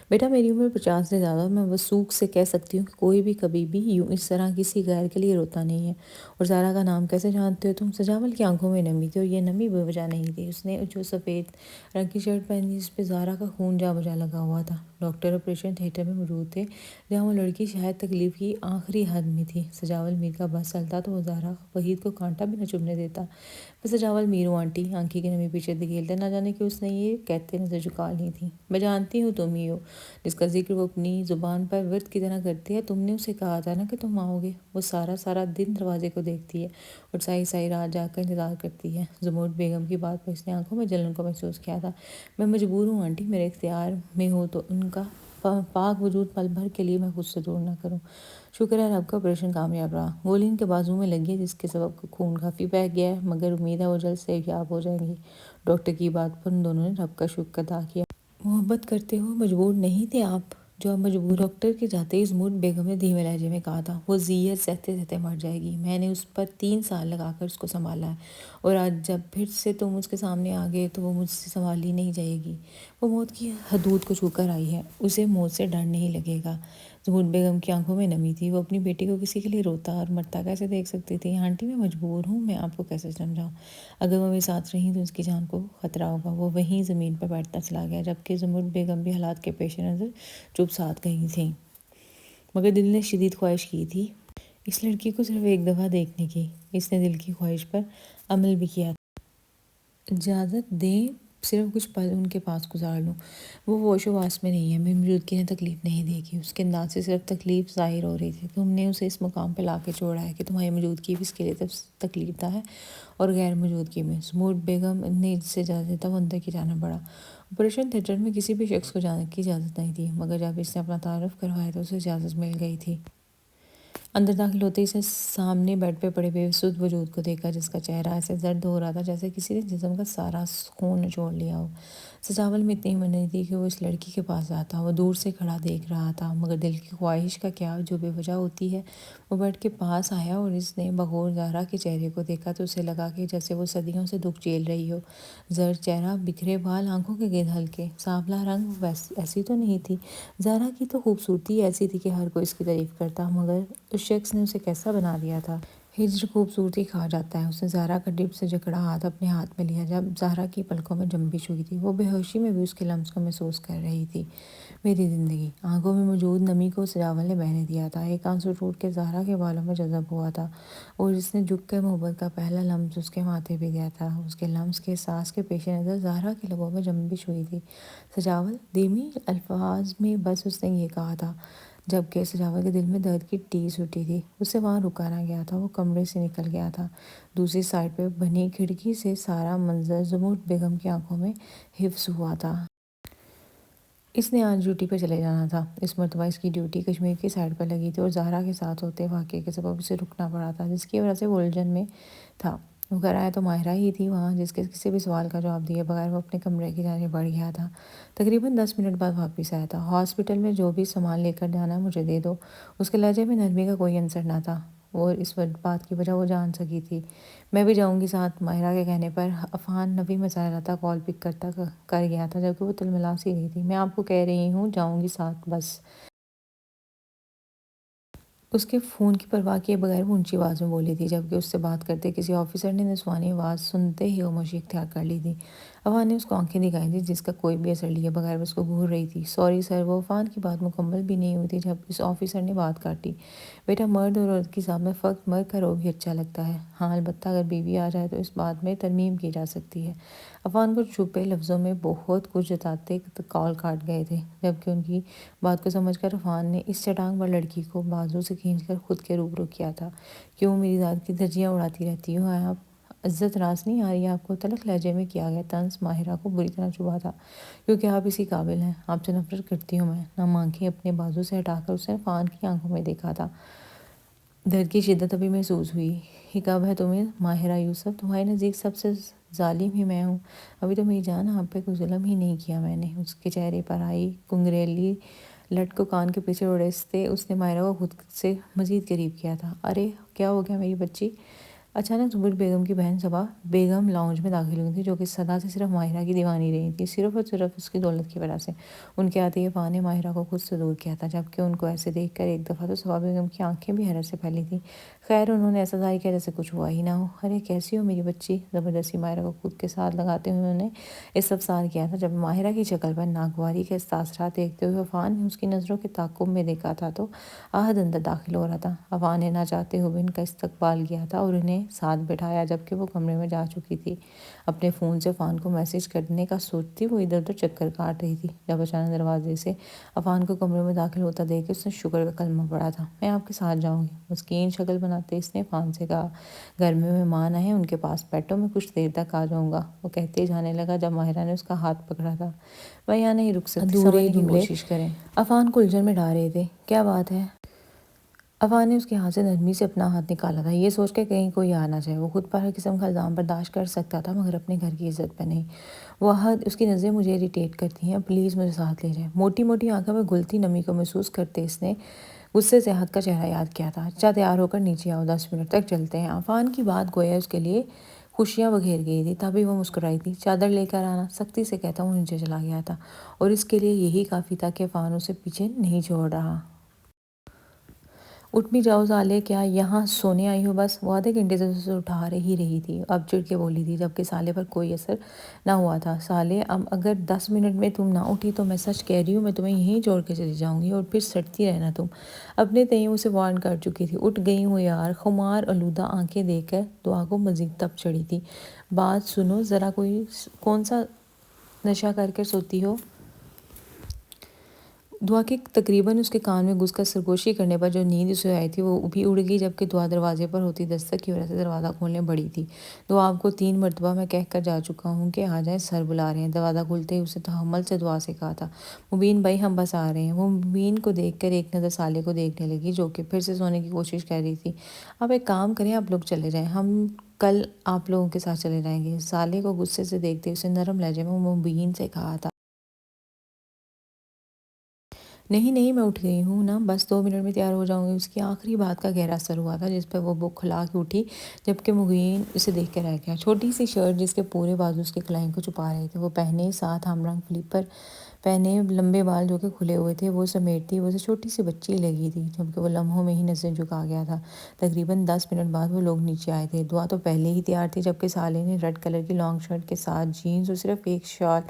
بیٹا، میری عمر 50 سے زیادہ، میں وثوق سے کہہ سکتی ہوں کہ کوئی بھی کبھی بھی یوں اس طرح کسی غیر کے لیے روتا نہیں ہے۔ اور زہرا کا نام کیسے جانتے ہو تم؟ سجاول کی آنکھوں میں نمی تھی اور یہ نمی بے وجہ نہیں تھی۔ اس نے جو سفید رنگ کی شرٹ پہنی جس پہ زہرا کا خون جا بجا لگا ہوا تھا۔ ڈاکٹر آپریشن تھیٹر میں موجود تھے جہاں وہ لڑکی شاید تکلیف کی آخری حد میں تھی۔ سجاول میر کا بس چلتا تو وہ زہرا وحید کو کانٹا بھی نہ چبھنے دیتا۔ میں سجاول میر ہوں آنٹی، آنکھی کی نمی پیچھے دھکیلتے نہ جانے کہ اس نے یہ کہتے نظر جھکا لی تھی۔ میں جانتی ہوں تم ہی ہو جس کا ذکر وہ اپنی زبان پر ورد کی طرح کرتی ہے۔ تم نے اسے کہا تھا نا کہ تم آؤ گے۔ وہ سارا دن دروازے کو دیکھتی ہے اور سائی سائی رات جاگ کر انتظار کرتی ہے۔ زمرد بیگم کی بات پر اس نے آنکھوں میں جلن کو محسوس کیا تھا۔ میں مجبور ہوں آنٹی، میرے اختیار میں ہو تو ان کا پاک وجود پل بھر کے لیے میں خود سے دور نہ کروں۔ شکر ہے رب کا آپریشن کامیاب رہا۔ گولی ان کے بازو میں لگی ہے جس کے سبب خون کافی بہہ گیا ہے، مگر امید ہے وہ جلد سے یاب ہو جائیں گی۔ ڈاکٹر کی بات پر ان دونوں نے رب کا شکر ادا کیا۔ محبت کرتے ہو، مجبور نہیں تھے آپ؟ جو اب مجبور۔ ڈاکٹر کے جاتے ہی زمرد بیگم نے دھیمے لہجے میں کہا تھا، وہ زیت سہتے سہتے مر جائے گی۔ میں نے اس پر 3 سال لگا کر اس کو سنبھالا ہے، اور آج جب پھر سے تم اس کے سامنے آ گئے تو وہ مجھ سے سنبھالی نہیں جائے گی۔ وہ موت کی حدود کو چھو کر آئی ہے، اسے موت سے ڈر نہیں لگے گا۔ زمرد بیگم کی آنکھوں میں نمی تھی۔ وہ اپنی بیٹی کو کسی کے لیے روتا اور مرتا کیسے دیکھ سکتی تھی؟ آنٹی، میں مجبور ہوں، میں آپ کو کیسے سمجھاؤں؟ اگر وہ میرے ساتھ رہیں تو اس کی جان کو خطرہ ہوگا۔ وہ وہیں زمین پر بیٹھتا چلا گیا، جبکہ زمرد بیگم بھی حالات کے پیش نظر چپ سادھ گئی تھیں، مگر دل نے شدید خواہش کی تھی اس لڑکی کو صرف ایک دفعہ دیکھنے کی۔ اس نے دل کی خواہش پر عمل بھی کیا تھا۔ اجازت دیں صرف کچھ پل ان کے پاس گزار لوں۔ وہ ہوش و واس میں نہیں ہے، میری موجودگی نے تکلیف نہیں دی گی۔ اس کے انداز سے صرف تکلیف ظاہر ہو رہی تھی۔ تم نے اسے اس مقام پہ لا کے چھوڑا ہے کہ تمہاری موجودگی بھی اس کے لیے تکلیف دہ ہے، اور غیر موجودگی میں۔ زمرد بیگم نے جسے اجازت دیتا وہ اندر کی جانب بڑھا۔ آپریشن تھیٹر میں کسی بھی شخص کو جانے کی اجازت نہیں تھی، مگر جب اس نے اپنا تعارف کروایا تو اسے اجازت مل گئی تھی۔ اندر داخل ہوتے ہی اس نے سامنے بیڈ پہ پڑے بے سدھ وجود کو دیکھا جس کا چہرہ ایسے زرد ہو رہا تھا جیسے کسی نے جسم کا سارا خون نچوڑ لیا ہو۔ سجاول میں اتنی ہمت نہیں تھی کہ وہ اس لڑکی کے پاس جاتا۔ وہ دور سے کھڑا دیکھ رہا تھا، مگر دل کی خواہش کا کیا جو بے وجہ ہوتی ہے۔ وہ بیڈ کے پاس آیا اور اس نے بغور زہرا کے چہرے کو دیکھا تو اسے لگا کہ جیسے وہ صدیوں سے دکھ جھیل رہی ہو۔ زرد چہرہ، بکھرے بال، آنکھوں کے گرد ہلکے سانولا رنگ، ایسی تو نہیں تھی۔ زہرا کی تو خوبصورتی ایسی تھی کہ ہر کوئی اس کی تعریف کرتا، مگر اس شخص نے اسے کیسا بنا دیا تھا۔ ہجر خوبصورتی کھا جاتا ہے۔ اس نے زہرا کا ڈپ سے جکڑا ہاتھ اپنے ہاتھ میں لیا جب زہرا کی پلکوں میں جنبش ہوئی تھی۔ وہ بے ہوشی میں بھی اس کے لمس کو محسوس کر رہی تھی۔ میری زندگی، آنکھوں میں موجود نمی کو سجاول نے بہنے دیا تھا۔ ایک آنسو ٹوٹ کے زہرا کے بالوں میں جذب ہوا تھا اور اس نے جھک کر محبت کا پہلا لمس اس کے ماتھے پہ دیا تھا۔ اس کے لمس کے احساس کے پیش نظر زہرا کے لبوں میں جنبش ہوئی تھی۔ سجاول، دھیمی الفاظ میں بس اس نے یہ کہا تھا، جبکہ سجاول کے دل میں درد کی ٹیس اٹھی تھی۔ اسے وہاں رکا نہ گیا تھا، وہ کمرے سے نکل گیا تھا۔ دوسری سائڈ پہ بنی کھڑکی سے سارا منظر زمرد بیگم کی آنکھوں میں حفظ ہوا تھا۔ اس نے آج ڈیوٹی پہ چلے جانا تھا۔ اس مرتبہ اس کی ڈیوٹی کشمیر کی سائڈ پر لگی تھی اور زہرا کے ساتھ ہوتے واقعے کے سبب اسے رکنا پڑا تھا، جس کی وجہ سے وہ الجھن میں تھا۔ وہ گھر آیا تو ماہرہ ہی تھی وہاں، جس کے کسی بھی سوال کا جواب دیے بغیر وہ اپنے کمرے کی جانب بڑھ گیا تھا۔ تقریباً 10 منٹ بعد واپس آیا تھا۔ ہاسپٹل میں جو بھی سامان لے کر جانا مجھے دے دو۔ اس کے لہجے میں نرمی کا کوئی عنصر نہ تھا اور اس بات کی وجہ وہ جان سکی تھی۔ میں بھی جاؤں گی ساتھ۔ ماہرہ کے کہنے پر عفان نبی مسرتہ کال پک کر گیا تھا، جبکہ وہ تلملا سی رہی تھی۔ میں آپ کو کہہ رہی ہوں جاؤں گی ساتھ بس۔ اس کے فون کی پرواہ کیے بغیر وہ اونچی آواز میں بولی تھی، جبکہ اس سے بات کرتے کسی آفیسر نے نسوانی آواز سنتے ہی خاموشی اختیار کر لی تھی۔ عفان نے اس کو آنکھیں دکھائی تھی جس کا کوئی بھی اثر لیے بغیر اس کو گھور رہی تھی۔ Sorry sir. وہ عفان کی بات مکمل بھی نہیں ہوئی تھی جب اس آفیسر نے بات کاٹی۔ بیٹا، مرد اور عورت کی ذات میں فرق مرد کا رو بھی اچھا لگتا ہے۔ ہاں، البتہ اگر بیوی آ جائے تو اس بات میں ترمیم کی جا سکتی ہے۔ عفان کو چھپے لفظوں میں بہت کچھ جتاتے کال کاٹ گئے تھے، جبکہ ان کی بات کو سمجھ کر عفان نے اس چٹان پر لڑکی کو بازو سے کھینچ کر خود کے روبرو کیا تھا۔ کیوں میری ذات کی دھجیاں اڑاتی رہتی ہو آپ؟ عزت راس نہیں آ رہی آپ کو؟ تلخ لہجے میں کیا گیا طنز ماہرہ کو بری طرح چبھا تھا۔ کیونکہ آپ اسی قابل ہیں۔ آپ سے نفرت کرتی ہوں میں۔ نم آنکھیں اپنے بازو سے ہٹا کر اس نے عفان کی آنکھوں میں دیکھا تھا۔ درد کی شدت ابھی محسوس ہوئی۔ یہ کب ہے تمہیں ماہرہ یوسف؟ تمہارے نزدیک سب سے ظالم ہی میں ہوں؟ ابھی تو میری جان آپ پہ کوئی ظلم ہی نہیں کیا میں نے۔ اس کے چہرے پر آئی کنگریلی لٹ کو کان کے پیچھے اڑیستے اس نے ماہرہ کو خود سے مزید قریب کیا تھا۔ ارے کیا ہو گیا میری بچی؟ اچانک زبیر بیگم کی بہن صبا بیگم لاؤنج میں داخل ہوئی تھی، جو کہ صدا سے صرف ماہرہ کی دیوانی رہی تھی، صرف اور صرف اس کی دولت کی وجہ سے۔ ان کے آتے ہی عفان نے ماہرہ کو خود سے دور کیا تھا، جبکہ ان کو ایسے دیکھ کر ایک دفعہ تو صبا بیگم کی آنکھیں بھی حیرت سے پھیلی تھیں۔ خیر انہوں نے ایسا ظاہر کیا جیسے کچھ ہوا ہی نہ ہو۔ ارے کیسی ہو میری بچی؟ زبردستی ماہرہ کو خود کے ساتھ لگاتے ہوئے انہوں نے استفسار کیا تھا۔ جب ماہرہ کی شکل پر ناگواری کے تاثرات دیکھتے ہوئے عفان نے اس کی نظروں کے تعاقب میں دیکھا تھا تو آہد اندر داخل ہو رہا تھا۔ عفان نے نہ چاہتے ہوئے ان کا استقبال کیا تھا اور انہیں ساتھ بٹھایا، جبکہ وہ کمرے میں جا چکی تھی۔ اپنے فون سے عفان کو میسج کرنے کا سوچتی وہ ادھر ادھر چکر کاٹ رہی تھی، جب اچانک دروازے سے عفان کو کمرے میں داخل ہوتا دیکھ کے اس نے شکر کا کلمہ پڑھا تھا۔ میں آپ کے ساتھ جاؤں گی، مسکین شکل بناتے اس نے عفان سے کہا۔ گھر میں مہمان آئے ہیں، ان کے پاس بیٹھو، میں کچھ دیر تک آ جاؤں گا، وہ کہتے ہی جانے لگا جب ماہرہ نے اس کا ہاتھ پکڑا تھا۔ میں یہاں نہیں رک سکتی، سمجھنے کی کوشش کریں۔ عفان کو الجھن میں ڈال رہے تھے۔ کیا بات ہے؟ عفان نے اس کے ہاتھ سے نرمی سے اپنا ہاتھ نکالا تھا، یہ سوچ کے کہیں کوئی آ نہ جائے۔ وہ خود پر ہر قسم کا الزام برداشت کر سکتا تھا مگر اپنے گھر کی عزت پہ نہیں۔ وہ عہد، اس کی نظریں مجھے اریٹیٹ کرتی ہیں، پلیز مجھے ساتھ لے جائیں۔ موٹی موٹی آنکھوں میں گھلتی نمی کو محسوس کرتے اس نے غصے سے عہد کا چہرہ یاد کیا تھا۔ اچھا تیار ہو کر نیچے آؤ، 10 منٹ تک چلتے ہیں۔ عفان کی بات گویا اس کے لیے خوشیاں بکھیر گئی تھی، تبھی وہ مسکرائی تھی۔ چادر لے کر آنا، سختی سے کہتا وہ نیچے چلا گیا تھا اور اس کے لیے یہی کافی تھا کہ عفان اسے پیچھے نہیں چھوڑ رہا۔ اٹھ بھی جاؤ سالے، کیا یہاں سونے آئی ہو بس؟ وہ آدھے گھنٹے سے اسے اٹھا ہی رہی تھی، اب چڑ کے بولی تھی، جبکہ سالے پر کوئی اثر نہ ہوا تھا۔ سالے، اب اگر 10 منٹ میں تم نہ اٹھی تو میں سچ کہہ رہی ہوں، میں تمہیں یہیں چھوڑ کے چلی جاؤں گی اور پھر سڑتی رہنا تم۔ اپنے تئیں اسے وارن کر چکی تھی۔ اٹھ گئی ہوں یار۔ خمار آلودہ آنکھیں دیکھ کر دعا کو مزید تپ چڑھی تھی۔ بات سنو ذرا، کون سا نشہ کر کے سوتی ہو؟ دعا کے تقریباً اس کے کان میں گھس کر سرگوشی کرنے پر جو نیند اسے آئی تھی وہ بھی اڑ گئی، جبکہ دعا دروازے پر ہوتی دستک کی وجہ سے دروازہ کھولنے بڑھی تھی۔ دعا آپ کو 3 مرتبہ میں کہہ کر جا چکا ہوں کہ آ جائیں، سر بلا رہے ہیں۔ دروازہ کھلتے ہی اسے تحمل سے دعا سے کہا تھا، مبین بھائی ہم بس آ رہے ہیں۔ وہ مبین کو دیکھ کر ایک نظر سالے کو دیکھنے لگی، جو کہ پھر سے سونے کی کوشش کر رہی تھی۔ اب ایک کام کریں، آپ لوگ چلے جائیں، ہم کل آپ لوگوں کے ساتھ چلے جائیں گے۔ سالے کو غصے سے دیکھتے اسے نرم لہجے میں مبین سے کہا تھا۔ نہیں نہیں، میں اٹھ گئی ہوں نا، بس 2 منٹ میں تیار ہو جاؤں گی۔ اس کی آخری بات کا گہرا اثر ہوا تھا، جس پر وہ بکھلا کے اٹھی، جبکہ مبین اسے دیکھ کر رہ گیا۔ چھوٹی سی شرٹ جس کے پورے بازو اس کی کلائی کو چھپا رہے تھے، وہ پہنے ساتھ ہم رنگ پہنے لمبے بال جو کہ کھلے ہوئے تھے وہ سمیٹتی وہ اسے چھوٹی سی بچی لگی تھی، جبکہ وہ لمحوں میں ہی نظریں جھکا گیا تھا۔ تقریباً 10 منٹ بعد وہ لوگ نیچے آئے تھے۔ دعا تو پہلے ہی تیار تھی، جبکہ سالے نے ریڈ کلر کی لانگ شرٹ کے ساتھ جینز اور صرف ایک شال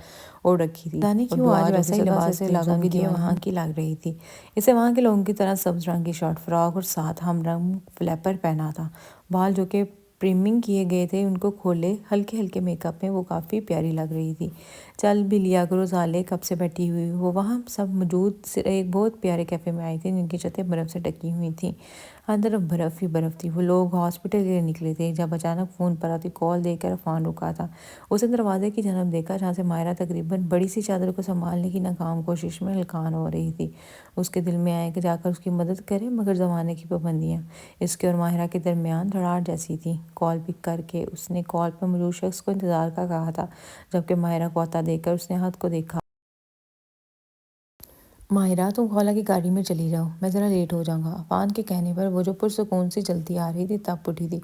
اوڑھ رکھی تھی، جانے اور کیوں دعا آج جو کہ ویسا ہی صبح سے لباس علاقوں کی سنسنی دیوانہ وہاں کی لگ رہی تھی۔ اسے وہاں کے لوگوں کی طرح سبز رنگ کی شارٹ فراک اور ساتھ ہم رنگ فلیپر پہنا تھا۔ بال جو کہ پریمنگ کیے گئے تھے ان کو کھولے ہلکے ہلکے میک اپ میں وہ کافی پیاری لگ رہی تھی۔ چل بھی لیا کرو سالے، کب سے بیٹھی ہوئی وہ وہاں سب موجود ایک بہت پیارے کیفے میں آئی تھی جن کی چھتیں برف سے ڈھکی ہوئی تھیں، ہر طرف برف ہی برف تھی۔ وہ لوگ ہاسپٹل کے لیے نکلے تھے جب اچانک فون پر آتی کال دیکھ کر عفان رکا تھا۔ اسے دروازے کی جانب دیکھا جہاں سے ماہرہ تقریباً بڑی سی چادر کو سنبھالنے کی ناکام کوشش میں ہلکان ہو رہی تھی۔ اس کے دل میں آیا کہ جا کر اس کی مدد کرے، مگر زمانے کی پابندیاں اس کے اور ماہرہ کے درمیان دھڑاڑ جیسی تھیں۔ کال پک کر کے اس نے کال پر موجود شخص کو انتظار کا کہا تھا، جبکہ ماہرہ کو آتا دیکھ کر اس نے ہاتھ کو دیکھا۔ ماہرہ تم خالہ کی گاڑی میں چلی جاؤ، میں ذرا لیٹ ہو جاؤں گا۔ عفان کے کہنے پر وہ جو پرسکون سی چلتی آ رہی تھی تب اٹھی تھی۔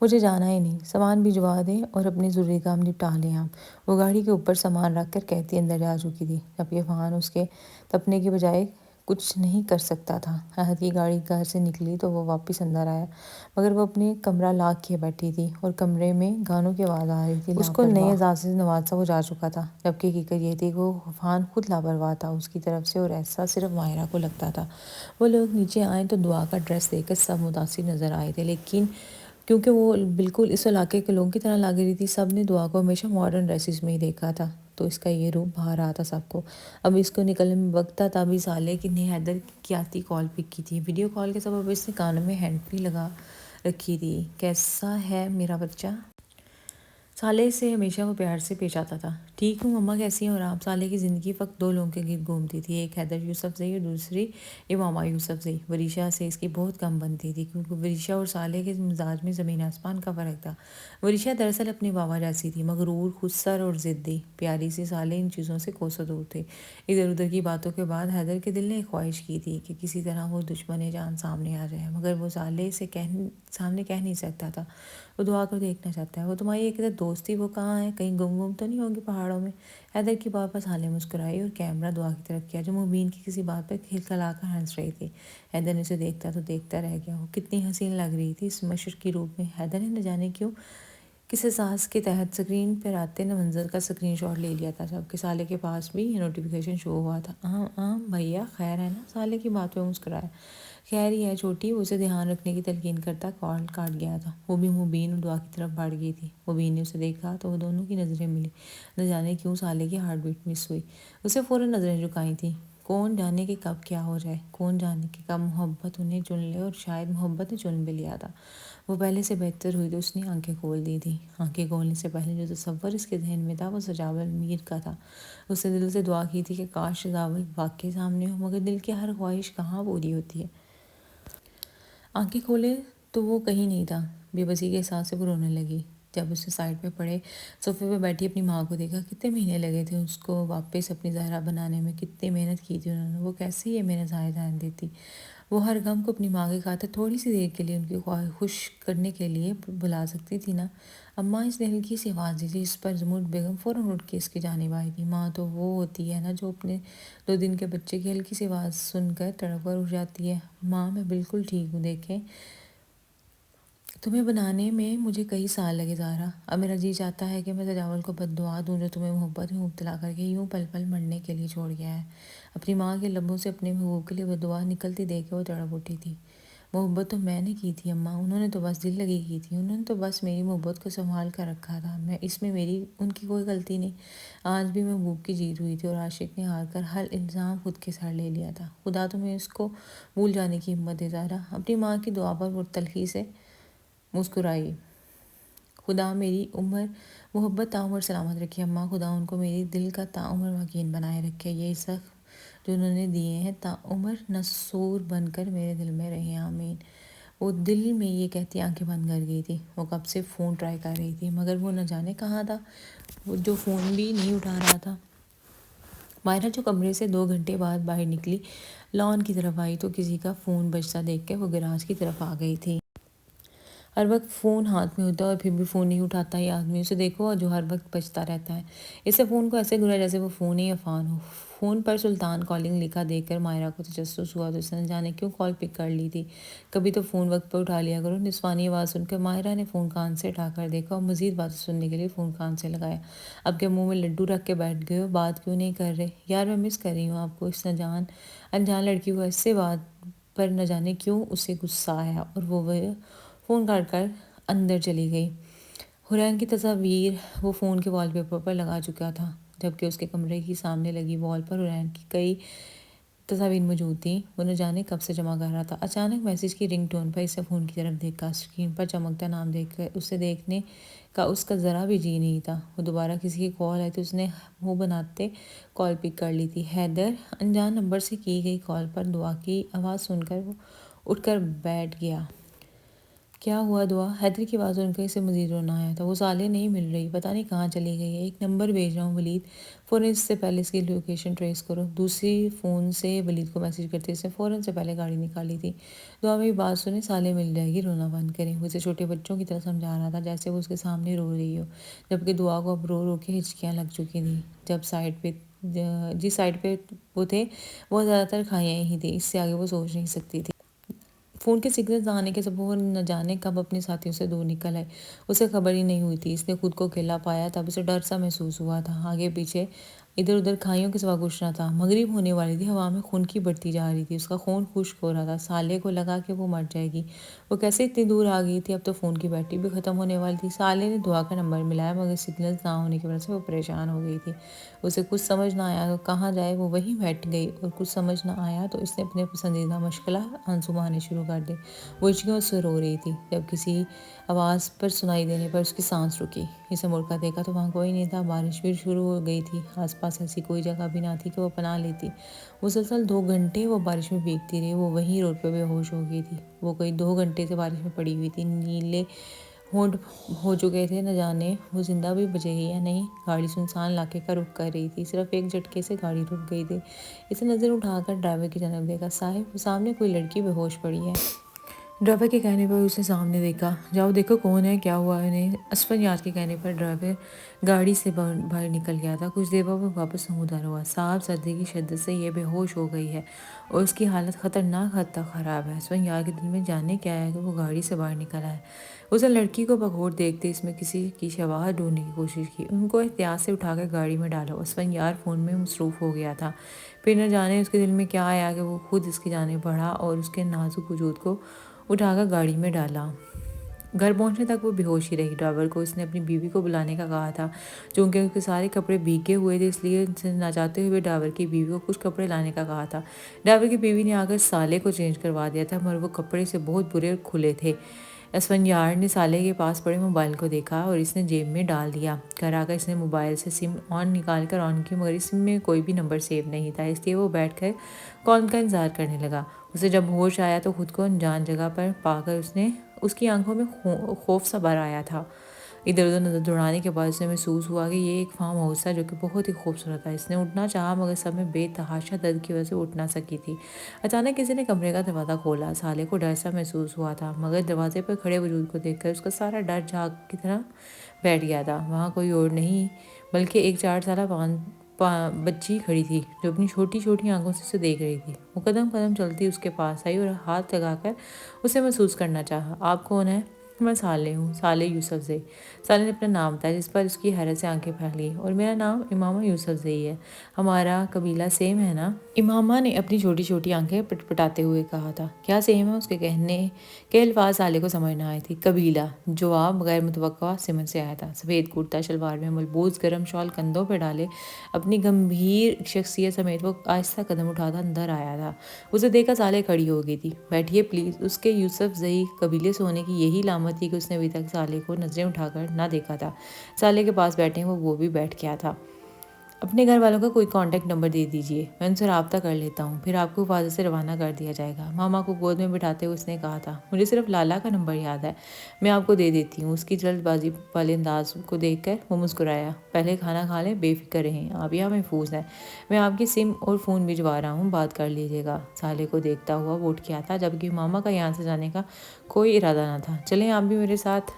مجھے جانا ہی نہیں، سامان بھجوا دیں اور اپنے ضروری کام نپٹا لیں آپ۔ وہ گاڑی کے اوپر سامان رکھ کر کہتی اندر جا چکی تھی، جبکہ عفان اس کے تپنے کی بجائے کچھ نہیں کر سکتا تھا۔ احد کی گاڑی گھر سے نکلی تو وہ واپس اندر آیا، مگر وہ اپنے کمرہ لاک کیے بیٹھی تھی اور کمرے میں گانوں کی آواز آ رہی تھی۔ اس کو نئے اعزاز سے نوازا وہ جا چکا تھا، جبکہ حقیقت یہ تھی کہ عفان خود لاپرواہ تھا اس کی طرف سے، اور ایسا صرف ماہرہ کو لگتا تھا۔ وہ لوگ نیچے آئے تو دعا کا ڈریس دیکھ کر سب متاثر نظر آئے تھے، لیکن کیونکہ وہ بالکل اس علاقے کے لوگوں کی طرح لگ رہی تھی، سب نے دعا کو ہمیشہ ماڈرن ڈریسز میں ہی دیکھا تھا، تو اس کا یہ روپ بھا رہا تھا سب کو۔ اب اس کو نکلنے میں وقت تھا تبھی سالے نے حیدر کی آتی کال پک کی تھی۔ ویڈیو کال کے سبب اس نے کانوں میں ہینڈ فری لگا رکھی تھی۔ کیسا ہے میرا بچہ؟ سالے سے ہمیشہ وہ پیار سے پیش آتا تھا۔ ٹھیک ہوں مما، کیسی ہیں اور آپ؟ سالے کی زندگی فقط دو لوگوں کے گرد گھومتی تھی، ایک حیدر یوسفزئی اور دوسری امامہ یوسفزئی۔ وریشہ سے اس کی بہت کم بنتی تھی، کیونکہ وریشہ اور سالے کے مزاج میں زمین آسمان کا فرق تھا۔ وریشہ دراصل اپنی بابا جیسی تھی، مغرور، خودسر اور ضدی۔ پیاری سی سالے ان چیزوں سے کوسوں دور تھے۔ ادھر ادھر کی باتوں کے بعد حیدر کے دل نے ایک خواہش کی تھی کہ کسی طرح وہ دشمن جان سامنے آ جائے، مگر وہ سالے سے سامنے کہہ نہیں سکتا تھا۔ وہ دعا کو دیکھنا چاہتا ہے۔ وہ تمہاری ایک دوست تھی، وہ کہاں ہے؟ کہیں گم تو نہیں ہوگی پہاڑوں میں؟ حیدر کی بات پر سالے مسکرائی اور کیمرہ دعا کی طرف کیا، جو مبین کی کسی بات پر کھلکھلا کر ہنس رہی تھی۔ حیدر نے اسے دیکھتا تو دیکھتا رہ گیا۔ وہ کتنی حسین لگ رہی تھی اس مشرقی روپ میں۔ حیدر نے نہ جانے کیوں کس احساس کے تحت اسکرین پر آتے منظر کا اسکرین شاٹ لے لیا تھا، جبکہ سالے کے پاس بھی یہ نوٹیفیکیشن شو ہوا تھا۔ بھیا خیر ہے نا؟ سالے کی بات پہ مسکرایا۔ خیر ہی ہے چھوٹی، وہ اسے دھیان رکھنے کی تلقین کرتا کال کاٹ گیا تھا۔ وہ بھی مبین اور دعا کی طرف بڑھ گئی تھی۔ مبین نے اسے دیکھا تو وہ دونوں کی نظریں ملی۔ نہ جانے کیوں سالے کی ہارٹ بیٹ مس ہوئی۔ اسے فوراً نظریں جھکائی تھیں۔ کون جانے کہ کب کیا ہو جائے، کون جانے کہ کب محبت انہیں چن لے، اور شاید محبت نے چن بھی لیا تھا۔ وہ پہلے سے بہتر ہوئی تو اس نے آنکھیں کھول دی تھیں۔ آنکھیں کھولنے سے پہلے جو تصور اس کے ذہن میں تھا وہ سجاول میر کا تھا۔ اس نے دل سے دعا کی تھی کہ کاش سجاول واقعی سامنے ہو، مگر دل کی ہر خواہش کہاں پوری ہوتی ہے۔ آنکھیں کھولے تو وہ کہیں نہیں تھا۔ بے بسی کے احساس سے وہ رونے لگی جب اس نے سائڈ پہ پڑے صوفے پہ بیٹھی اپنی ماں کو دیکھا۔ کتنے مہینے لگے تھے اس کو واپس اپنی زہرا بنانے میں، کتنی محنت کی تھی انہوں نے، وہ کیسے یہ محنت ضائع جانے دیتی۔ وہ ہر غم کو اپنی ماں کی خاطر تھوڑی سی دیر کے لیے ان کی خواہش خوش کرنے کے لیے بھلا سکتی تھی نا۔ اماں، اس نے ہلکی سی آواز دی تھی، جس پر زمرد بیگم فوراً اٹھ کے اس کی جانب آئی تھی۔ ماں تو وہ ہوتی ہے نا جو اپنے 2 دن کے بچے کی ہلکی سی آواز سن کر تڑپ کر اٹھ جاتی ہے۔ ماں میں بالکل ٹھیک ہوں، دیکھیں تمہیں بنانے میں مجھے کئی سال لگے زہرا۔ اب میرا جی چاہتا ہے کہ میں تجاول کو بد دعا دوں جو تمہیں محبت میں مبتلا کر کے یوں پل پل مرنے کے لیے چھوڑ گیا ہے۔ اپنی ماں کے لبوں سے اپنے محبوب کے لیے بد دعا نکلتی دیکھ کے وہ تڑپ اٹھی تھی۔ محبت تو میں نے کی تھی اماں، انہوں نے تو بس دل لگی کی تھی، انہوں نے تو بس میری محبت کو سنبھال کر رکھا تھا، اس میں میری ان کی کوئی غلطی نہیں۔ آج بھی محبوب کی جیت ہوئی تھی اور عاشق نے ہار کر ہر الزام خود کے سر لے لیا تھا۔ خدا تمہیں اس کو بھول جانے کی ہمت دے زہرا۔ اپنی ماں کی دعا پر وہ تلخی سے مسکرائی۔ خدا میری عمر محبت تعمر سلامت رکھے اماں، خدا ان کو میری دل کا تعمر یقین بنائے رکھے، یہ زخم جو انہوں نے دیے ہیں تعمر نسور بن کر میرے دل میں رہے، آمین۔ وہ دل میں یہ کہتی آنکھیں بند کر گئی تھی۔ وہ کب سے فون ٹرائی کر رہی تھی، مگر وہ نہ جانے کہاں تھا، وہ جو فون بھی نہیں اٹھا رہا تھا۔ ماہرہ جو کمرے سے 2 گھنٹے بعد باہر نکلی، لان کی طرف آئی تو کسی کا فون بجتا دیکھ کے وہ گراج کی طرف آ گئی تھی۔ ہر وقت فون ہاتھ میں ہوتا ہے اور پھر بھی فون نہیں اٹھاتا یہ آدمی. اسے دیکھو جو ہر وقت بجتا رہتا ہے. اسے فون کو ایسے گرا جیسے وہ فون ہی عفان ہو. فون پر سلطان کالنگ لکھا دیکھ کر مائرہ کو تجسس ہوا تو اس نے جانے کیوں کال پک کر لی تھی. کبھی تو فون وقت پر اٹھا لیا کرو. نسوانی آواز سن کر مائرہ نے فون کان سے اٹھا کر دیکھا اور مزید باتیں سننے کے لیے فون کان سے لگایا. اب کیا منہ میں لڈو رکھ کے بیٹھ گئے ہو؟ بات کیوں نہیں کر رہے؟ یار میں مس کر رہی ہوں آپ کو. اس انجان لڑکی کو ایسے بات پر نہ جانے کیوں اسے غصہ آیا اور وہ فون کاٹ کر اندر چلی گئی. حورین کی تصاویر وہ فون کے وال پیپر پر لگا چکا تھا جبکہ اس کے کمرے کی سامنے لگی وال پر حورین کی کئی تصاویر موجود تھیں. وہ نہ جانے کب سے جمع کر رہا تھا. اچانک میسج کی رنگ ٹون پر اسے فون کی طرف دیکھا. اسکرین پر چمکتا نام دیکھ کر اسے دیکھنے کا اس کا ذرا بھی جی نہیں تھا. وہ دوبارہ کسی کی کال آئی تو اس نے منہ بناتے کال پک کر لی تھی. حیدر. انجان نمبر سے کی گئی کال پر دعا کی آواز سن کر وہ اٹھ کر بیٹھ گیا. کیا ہوا دعا؟ حیدر کی آواز سن کر اسے مزید رونا آیا تھا. وہ صالح نہیں مل رہی، پتہ نہیں کہاں چلی گئی ہے. ایک نمبر بھیج رہا ہوں ولید، فوراً اس سے پہلے اس کی لوکیشن ٹریس کرو. دوسری فون سے ولید کو میسج کرتے اس نے فوراً سے پہلے گاڑی نکالی تھی. دعا میری بات سنیں، صالح مل جائے گی، رونا بند کریں. وہ اسے چھوٹے بچوں کی طرح سمجھا رہا تھا جیسے وہ اس کے سامنے رو رہی ہو، جبکہ دعا کو اب رو رو کے ہچکیاں لگ چکی تھیں. جس سائڈ پہ وہ تھے وہ زیادہ تر کھائیاں ہی تھیں. اس سے آگے وہ سوچ نہیں سکتی تھی. فون کے سگنلز نہ آنے کے سبب وہ نہ جانے کب اپنے ساتھیوں سے دور نکل آئی. اسے خبر ہی نہیں ہوئی تھی. اس نے خود کو اکیلا پایا تب اسے ڈر سا محسوس ہوا تھا. آگے پیچھے ادھر ادھر کھائیوں کے سوا کچھ نہ تھا. مغرب ہونے والی تھی. ہوا میں خنکی بڑھتی جا رہی تھی. اس کا خون خشک ہو رہا تھا. صالح کو لگا کہ وہ مر جائے گی. وہ کیسے اتنی دور آ گئی تھی؟ اب تو فون کی بیٹری بھی ختم ہونے والی تھی. صالح نے دعا کا نمبر ملایا مگر سگنلز نہ ہونے کی وجہ سے وہ پریشان ہو گئی تھی. اسے کچھ سمجھ نہ آیا تو کہاں جائے. وہ وہیں بیٹھ گئی اور کچھ سمجھ نہ آیا تو اس نے اپنے پسندیدہ مشغلہ آنسو بہانے شروع کر دیے. وہ ہچکیوں سے رو رہی تھی. جب کسی آواز پر سنائی دینے پر اس کی سانس رکی. اسے مڑ کر دیکھا تو وہاں کوئی نہیں تھا. بارش بھی شروع ہو گئی تھی. آس پاس ایسی کوئی جگہ بھی نہ تھی کہ وہ پناہ لیتی. مسلسل 2 گھنٹے وہ بارش میں بھیگتی رہی. وہ وہیں روڈ پہ بے ہوش ہو گئی تھی. وہ کوئی 2 گھنٹے سے بارش میں پڑی ہوئی تھی. نیلے ہونٹ ہو چکے تھے. نہ جانے وہ زندہ بھی بچے گی یا نہیں. گاڑی سنسان علاقے کا رخ کر رہی تھی. صرف ایک جھٹکے سے گاڑی رک گئی تھی. اسے نظر اٹھا کر ڈرائیور کی جانب دیکھا. صاحب، سامنے کوئی لڑکی بے ہوش پڑی ہے. ڈرائیور کے کہنے پر اس نے سامنے دیکھا. جاؤ دیکھو کون ہے، کیا ہوا انہیں. اسفنیار کے کہنے پر ڈرائیور گاڑی سے باہر نکل گیا تھا. کچھ دیر بعد وہ واپس نمودار ہوا. صاحب، سردی کی شدت سے یہ بے ہوش ہو گئی ہے اور اس کی حالت خطرناک حد تک خراب ہے. اسفنیار کے دل میں جانے کیا ہے کہ وہ گاڑی سے باہر نکل آیا. اس نے لڑکی کو بغور دیکھتے اس میں کسی کی شواہد ڈھونڈنے کی کوشش کی. ان کو احتیاط سے اٹھا کر گاڑی میں ڈالا. اسفنیار فون میں مصروف ہو گیا تھا. پھر نہ جانے اس کے دل میں کیا آیا کہ وہ خود اس کی جانب بڑھا اور اس کے نازک وجود کو اٹھا کر گاڑی میں ڈالا. گھر پہنچنے تک وہ بے ہوش ہی رہی. ڈرائیور کو اس نے اپنی بیوی کو بلانے کا کہا تھا. چونکہ اس کے سارے کپڑے بھیگے ہوئے تھے اس لیے اسے نہ چاہتے ہوئے ڈرائیور کی بیوی کو کچھ کپڑے لانے کا کہا تھا. ڈرائیور کی بیوی نے آ کر صالح کو چینج کروا دیا تھا مگر وہ کپڑے سے بہت برے اور کھلے تھے. اسفنیار نے صالح کے پاس پڑے موبائل کو دیکھا اور اس نے جیب میں ڈال دیا. گھر آ کر اس نے موبائل سے سم نکال کر آن کی مگر اس میں کوئی بھی نمبر سیو نہیں تھا. اس لیے وہ بیٹھ کر کال کا انتظار کرنے لگا. اسے جب ہوش آیا تو خود کو انجان جگہ پر پا کر اس کی آنکھوں میں خوف سا بھر آیا تھا. ادھر ادھر نظر دوڑانے کے بعد اسے محسوس ہوا کہ یہ ایک فارم ہاؤس تھا جو کہ بہت ہی خوبصورت تھا. اس نے اٹھنا چاہا مگر سب میں بے تحاشا درد کی وجہ سے اٹھ نہ سکی تھی. اچانک کسی نے کمرے کا دروازہ کھولا. صالح کو ڈر سا محسوس ہوا تھا مگر دروازے پر کھڑے وجود کو دیکھ کر اس کا سارا ڈر جھاگ کی طرح بیٹھ گیا تھا. وہاں کوئی اور نہیں بلکہ ایک 4 سالہ بچی کھڑی تھی جو اپنی چھوٹی چھوٹی آنکھوں سے اسے دیکھ رہی تھی. وہ قدم قدم چلتی اس کے پاس آئی اور ہاتھ لگا کر اسے محسوس کرنا چاہا. آپ کون ہیں؟ میں صالح ہوں، صالح یوسفزئی. صالح نے اپنا نام بتایا جس پر اس کی حیرت سے آنکھیں پھیل. اور میرا نام امامہ یوسفزئی ہے. ہمارا قبیلہ سیم ہے نا؟ امامہ نے اپنی چھوٹی چھوٹی آنکھیں پٹپٹاتے ہوئے کہا تھا. کیا سیم ہے؟ اس کے کہنے کے الفاظ صالح کو سمجھ نہ آئے تھے. قبیلہ. جواب غیر متوقع سمن سے آیا تھا. سفید کرتا شلوار میں ملبوس گرم شال کندھوں پہ ڈالے اپنی گمبھیر شخصیت سمیت وہ آہستہ قدم اٹھاتا اندر آیا تھا. اسے دیکھ کر صالح کھڑی ہو گئی تھی. بیٹھیے پلیز. اس کے یوسفزئی قبیلے سے ہونے کی یہی علامت تھی کہ اس نے ابھی تک صالح کو نظریں اٹھا کر نہ دیکھا تھا. صالح کے پاس بیٹھے وہ بھی بیٹھ گیا تھا. اپنے گھر والوں کا کوئی کانٹیکٹ نمبر دے دیجیے، میں ان سے رابطہ کر لیتا ہوں، پھر آپ کو حفاظت سے روانہ کر دیا جائے گا۔ ماما کو گود میں بٹھاتے ہوئے اس نے کہا تھا، مجھے صرف لالا کا نمبر یاد ہے، میں آپ کو دے دیتی ہوں۔ اس کی جلد بازی والے انداز کو دیکھ کر وہ مسکرایا۔ پہلے کھانا کھا لیں، بے فکر رہیں، آپ یہاں محفوظ ہیں، میں آپ کی سم اور فون بھجوا رہا ہوں، بات کر لیجیے گا۔ سالے کو دیکھتا ہوا وہ اٹھ گیا تھا، جبکہ ماما کا یہاں سے جانے کا کوئی ارادہ نہ تھا۔ چلیں آپ بھی میرے ساتھ۔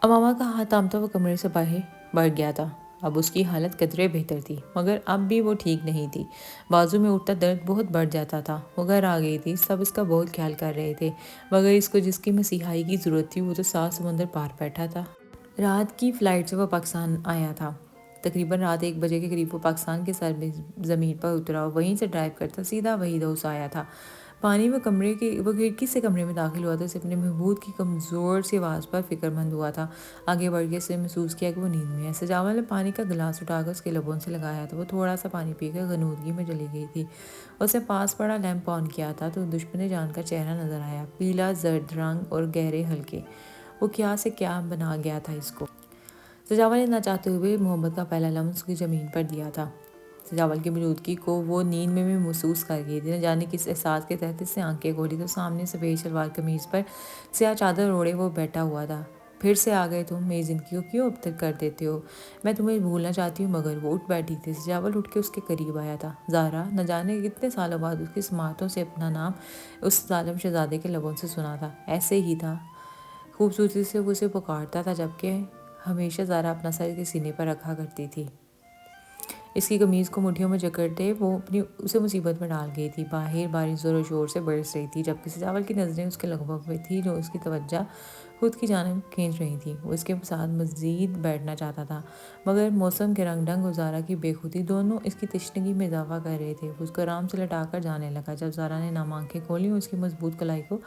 اب ماما کا ہاتھ تھامتا وہ کمرے سے باہر بڑھ گیا تھا۔ اب اس کی حالت قدرے بہتر تھی، مگر اب بھی وہ ٹھیک نہیں تھی۔ بازو میں اٹھتا درد بہت بڑھ جاتا تھا۔ وہ گھر آ گئی تھی، سب اس کا بہت خیال کر رہے تھے، مگر اس کو جس کی مسیحائی کی ضرورت تھی وہ تو 7 سمندر پار بیٹھا تھا۔ رات کی فلائٹ سے وہ پاکستان آیا تھا۔ تقریباً رات 1 بجے کے قریب وہ پاکستان کے سر میں زمین پر اترا اور وہیں سے ڈرائیو کرتا سیدھا وحید ہاؤس آیا تھا۔ پانی وہ کھڑکی سے کمرے میں داخل ہوا تو اسے اپنے محبوب کی کمزور سی آواز پر فکر مند ہوا تھا۔ آگے بڑھ کے اس نے محسوس کیا کہ وہ نیند میں ہے۔ سجاول نے پانی کا گلاس اٹھا کر اس کے لبوں سے لگایا تو وہ تھوڑا سا پانی پی کر غنودگی میں چلی گئی تھی۔ اس نے پاس پڑا لیمپ آن کیا تھا تو دشمن جان کا چہرہ نظر آیا، پیلا زرد رنگ اور گہرے ہلکے۔ وہ کیا سے کیا بنا گیا تھا اس کو۔ سجاول نے نہ چاہتے ہوئے محبت کا پہلا لمس اس کی زمین پر دیا تھا۔ سجاول کی موجودگی کو وہ نیند میں بھی محسوس کر گئی تھی۔ نہ جانے کس احساس کے تحت اس نے آنکھیں کھولی تو سامنے سفید شلوار قمیض پر سیاہ چادر اوڑھے وہ بیٹھا ہوا تھا۔ پھر سے آ گئے تم، میری زندگی کو کیوں ابتر کر دیتے ہو؟ میں تمہیں بھولنا چاہتی ہوں، مگر وہ اٹھ بیٹھی تھی۔ سجاول اٹھ کے اس کے قریب آیا تھا۔ زہرا نہ جانے کتنے سالوں بعد اس کی سماعتوں سے اپنا نام اس ظالم شہزادے کے لبوں سے سنا تھا۔ ایسے ہی تھا، خوبصورتی سے وہ اسے پکارتا تھا، جبکہ ہمیشہ زہرا اپنا سر اس کے سینے پر رکھا کرتی تھی۔ اس کی قمیض کو مٹھیوں میں جکڑتے وہ اسے مصیبت میں ڈال گئی تھی۔ باہر بارش زور و شور سے برس رہی تھی، جبکہ سجاول کی نظریں اس کے لبوں پہ تھیں جو اس کی توجہ خود کی جانب کھینچ رہی تھیں۔ وہ اس کے ساتھ مزید بیٹھنا چاہتا تھا، مگر موسم کے رنگ ڈھنگ اور زہرا کی بے خودی دونوں اس کی تشنگی میں اضافہ کر رہے تھے۔ وہ اس کو آرام سے لٹا کر جانے لگا۔ جب زہرا نے نم آنکھیں کھولیں، اس کی مضبوط کلائی کو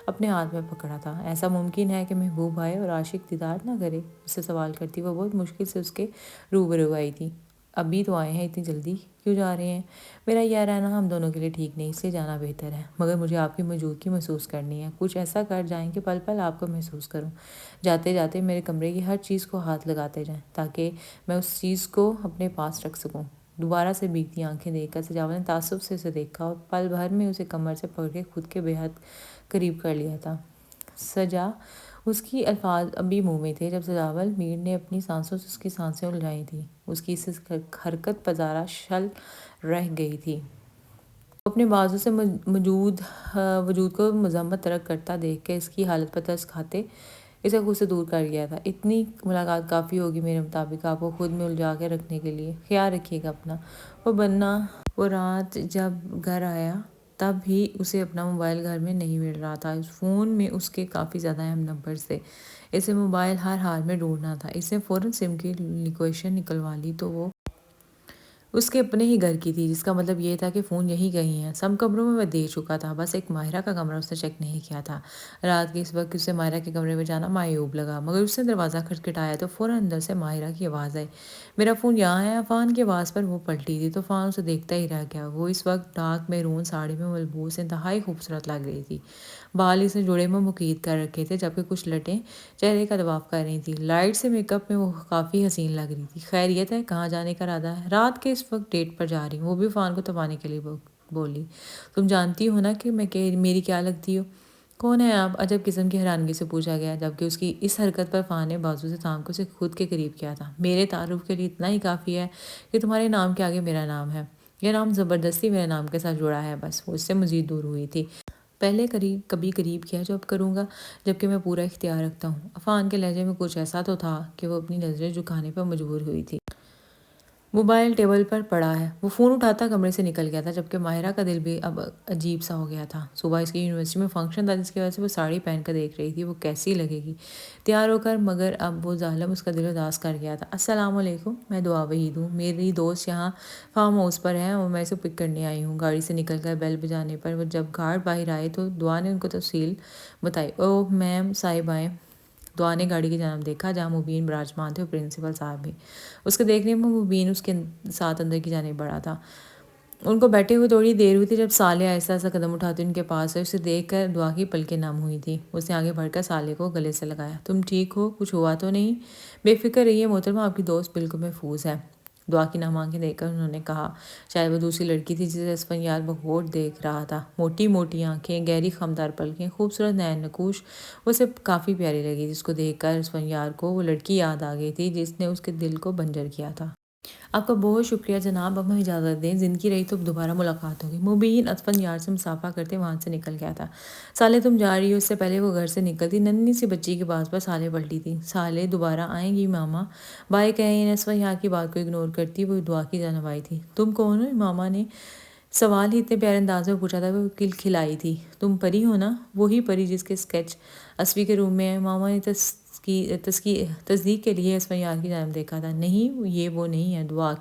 اپنے ہاتھ میں پکڑا تھا۔ ایسا ممکن ہے کہ محبوب آئے اور عاشق دیدار نہ کرے؟ اس سے سوال کرتی وہ بہت مشکل سے اس کے روبرو آئی تھی۔ ابھی تو آئے ہیں، اتنی جلدی کیوں جا رہے ہیں؟ میرا یہ رہنا ہم دونوں کے لیے ٹھیک نہیں، اس لیے جانا بہتر ہے، مگر مجھے آپ کی موجودگی محسوس کرنی ہے۔ کچھ ایسا کر جائیں کہ پل پل آپ کو محسوس کروں۔ جاتے جاتے میرے کمرے کی ہر چیز کو ہاتھ لگاتے جائیں تاکہ میں اس چیز کو اپنے پاس رکھ سکوں۔ دوبارہ سے بھیگتی آنکھیں دیکھ کر سجاول نے تعصب سے اسے دیکھا اور پل بھر میں اسے کمر سے پکڑ کے خود کے بے حد قریب کر لیا تھا۔ سجا اس کی الفاظ ابھی منہ میں تھے جب سجاول میر نے اپنی سانسوں سے اس کی سانسیں الجھائی تھیں۔ اس کی اس حرکت پر زہرا شل رہ گئی تھی۔ وہ اپنے بازو سے وجود کو مذمت ترک کرتا دیکھ کے اس کی حالت پر ترس کھاتے اسے خود سے دور کر گیا تھا۔ اتنی ملاقات کافی ہوگی میرے مطابق آپ کو خود میں الجھا کے رکھنے کے لیے۔ خیال رکھیے گا اپنا۔ وہ رات جب گھر آیا تب بھی اسے اپنا موبائل گھر میں نہیں مل رہا تھا۔ اس فون میں اس کے کافی زیادہ اہم نمبرز تھے، اسے موبائل ہر حال میں ڈھونڈنا تھا۔ اس نے فوراً سم کی لوکیشن نکلوا لی تو وہ اس کے اپنے ہی گھر کی تھی، جس کا مطلب یہ تھا کہ فون یہی کہیں ہے۔ سب کمروں میں وہ دیکھ چکا تھا، بس ایک ماہرہ کا کمرہ اس نے چیک نہیں کیا تھا۔ رات کے اس وقت اسے ماہرہ کے کمرے میں جانا معیوب لگا، مگر اس نے دروازہ کھٹکھٹایا تو فوراً اندر سے ماہرہ کی آواز آئی، میرا فون یہاں ہے۔ عفان کی آواز پر وہ پلٹی تھی تو عفان اسے دیکھتا ہی رہ گیا۔ وہ اس وقت ڈارک میرون ساڑی میں ملبوس انتہائی خوبصورت لگ رہی تھی۔ بال اس نے جوڑے میں مقید کر رکھے تھے، جبکہ کچھ لٹیں چہرے کا طواف کر رہی تھیں۔ لائٹ سے میک اپ میں وہ کافی حسین لگ رہی تھی۔ خیریت ہے؟ کہاں جانے کا ارادہ ہے؟ رات کے اس وقت ڈیٹ پر جا رہی ہوں، وہ بھی عفان کو تپانے کے لیے بولی۔ تم جانتی ہو نا کہ میری کیا لگتی ہو؟ کون ہے آپ؟ عجب قسم کی حیرانگی سے پوچھا گیا، جبکہ اس کی اس حرکت پر عفان نے بازو سے تھام کر اسے خود کے قریب کیا تھا۔ میرے تعارف کے لیے اتنا ہی کافی ہے کہ تمہارے نام کے آگے میرا نام ہے۔ یہ نام زبردستی میرے نام کے ساتھ جڑا ہے، بس۔ وہ اس سے مزید دور ہوئی تھی۔ پہلے کبھی قریب کیا جو اب کروں گا، جبکہ میں پورا اختیار رکھتا ہوں۔ عفان کے لہجے میں کچھ ایسا تو تھا کہ وہ اپنی نظریں جھکانے پر مجبور ہوئی تھی۔ موبائل ٹیبل پر پڑا ہے۔ وہ فون اٹھاتا کمرے سے نکل گیا تھا، جبکہ ماہرہ کا دل بھی اب عجیب سا ہو گیا تھا۔ صبح اس کی یونیورسٹی میں فنکشن تھا، جس کی وجہ سے وہ ساڑی پہن کر دیکھ رہی تھی وہ کیسی لگے گی تیار ہو کر، مگر اب وہ ظالم اس کا دل اداس کر گیا تھا۔ السلام علیکم، میں دعا وحید ہوں، میری دوست یہاں فارم ہاؤس پر ہے اور میں اسے پک کرنے آئی ہوں۔ گاڑی سے نکل کر بیل بجانے پر وہ جب گارڈ باہر آئے تو دعا نے ان کو تفصیل بتائی۔ اوہ میم صاحب آئیں۔ دعا نے گاڑی کی جانب دیکھا جہاں مبین براجمان تھے اور پرنسپل صاحب بھی۔ اس کے دیکھنے میں مبین اس کے ساتھ اندر کی جانب بڑھا تھا۔ ان کو بیٹھے ہوئے تھوڑی دیر ہوئی تھی جب صالح آہستہ آہستہ قدم اٹھاتے ان کے پاس ہے۔ اسے دیکھ کر دعا کی پلکیں نم ہوئی تھیں۔ اس نے آگے بڑھ کر صالح کو گلے سے لگایا۔ تم ٹھیک ہو؟ کچھ ہوا تو نہیں؟ بے فکر رہیے محترمہ، آپ کی دوست بالکل محفوظ ہے۔ دعا کی نم آنکھیں دیکھ کر انہوں نے کہا، شاید وہ دوسری لڑکی تھی جسے اسفندیار بغور دیکھ رہا تھا۔ موٹی موٹی آنکھیں، گہری خمدار پلکیں، خوبصورت نین نقوش، وہ اسے کافی پیاری لگی، جس کو دیکھ کر اسفندیار کو وہ لڑکی یاد آ گئی تھی جس نے اس کے دل کو بنجر کیا تھا۔ آپ کا بہت شکریہ جناب، اب ہمیں اجازت دیں، زندگی رہی تو دوبارہ ملاقات ہوگی۔ مبین اسفندیار سے مصافحہ کرتے وہاں سے نکل گیا تھا۔ سالے تم جا رہی ہو؟ اس سے پہلے وہ گھر سے نکلتی ننھی سی بچی کی بات پر سالے پلٹی تھی۔ سالے دوبارہ آئیں گی ماما؟ بھائی کہیں اسفندیار کی بات کو اگنور کرتی وہ دعا کی جانب آئی تھی۔ تم کون ہو؟ ماما نے سوال ہی اتنے پیارے انداز میں پوچھا تھا کہ وہ کھلکھلائی تھی۔ تم پری ہو نا؟ وہی پری جس کے اسکیچ اسوی کے روم میں ہے۔ ماما نے تصدیق کے لیے اسفندیار کی جانب دیکھا تھا۔ نہیں، یہ وہ نہیں ہے۔ دعا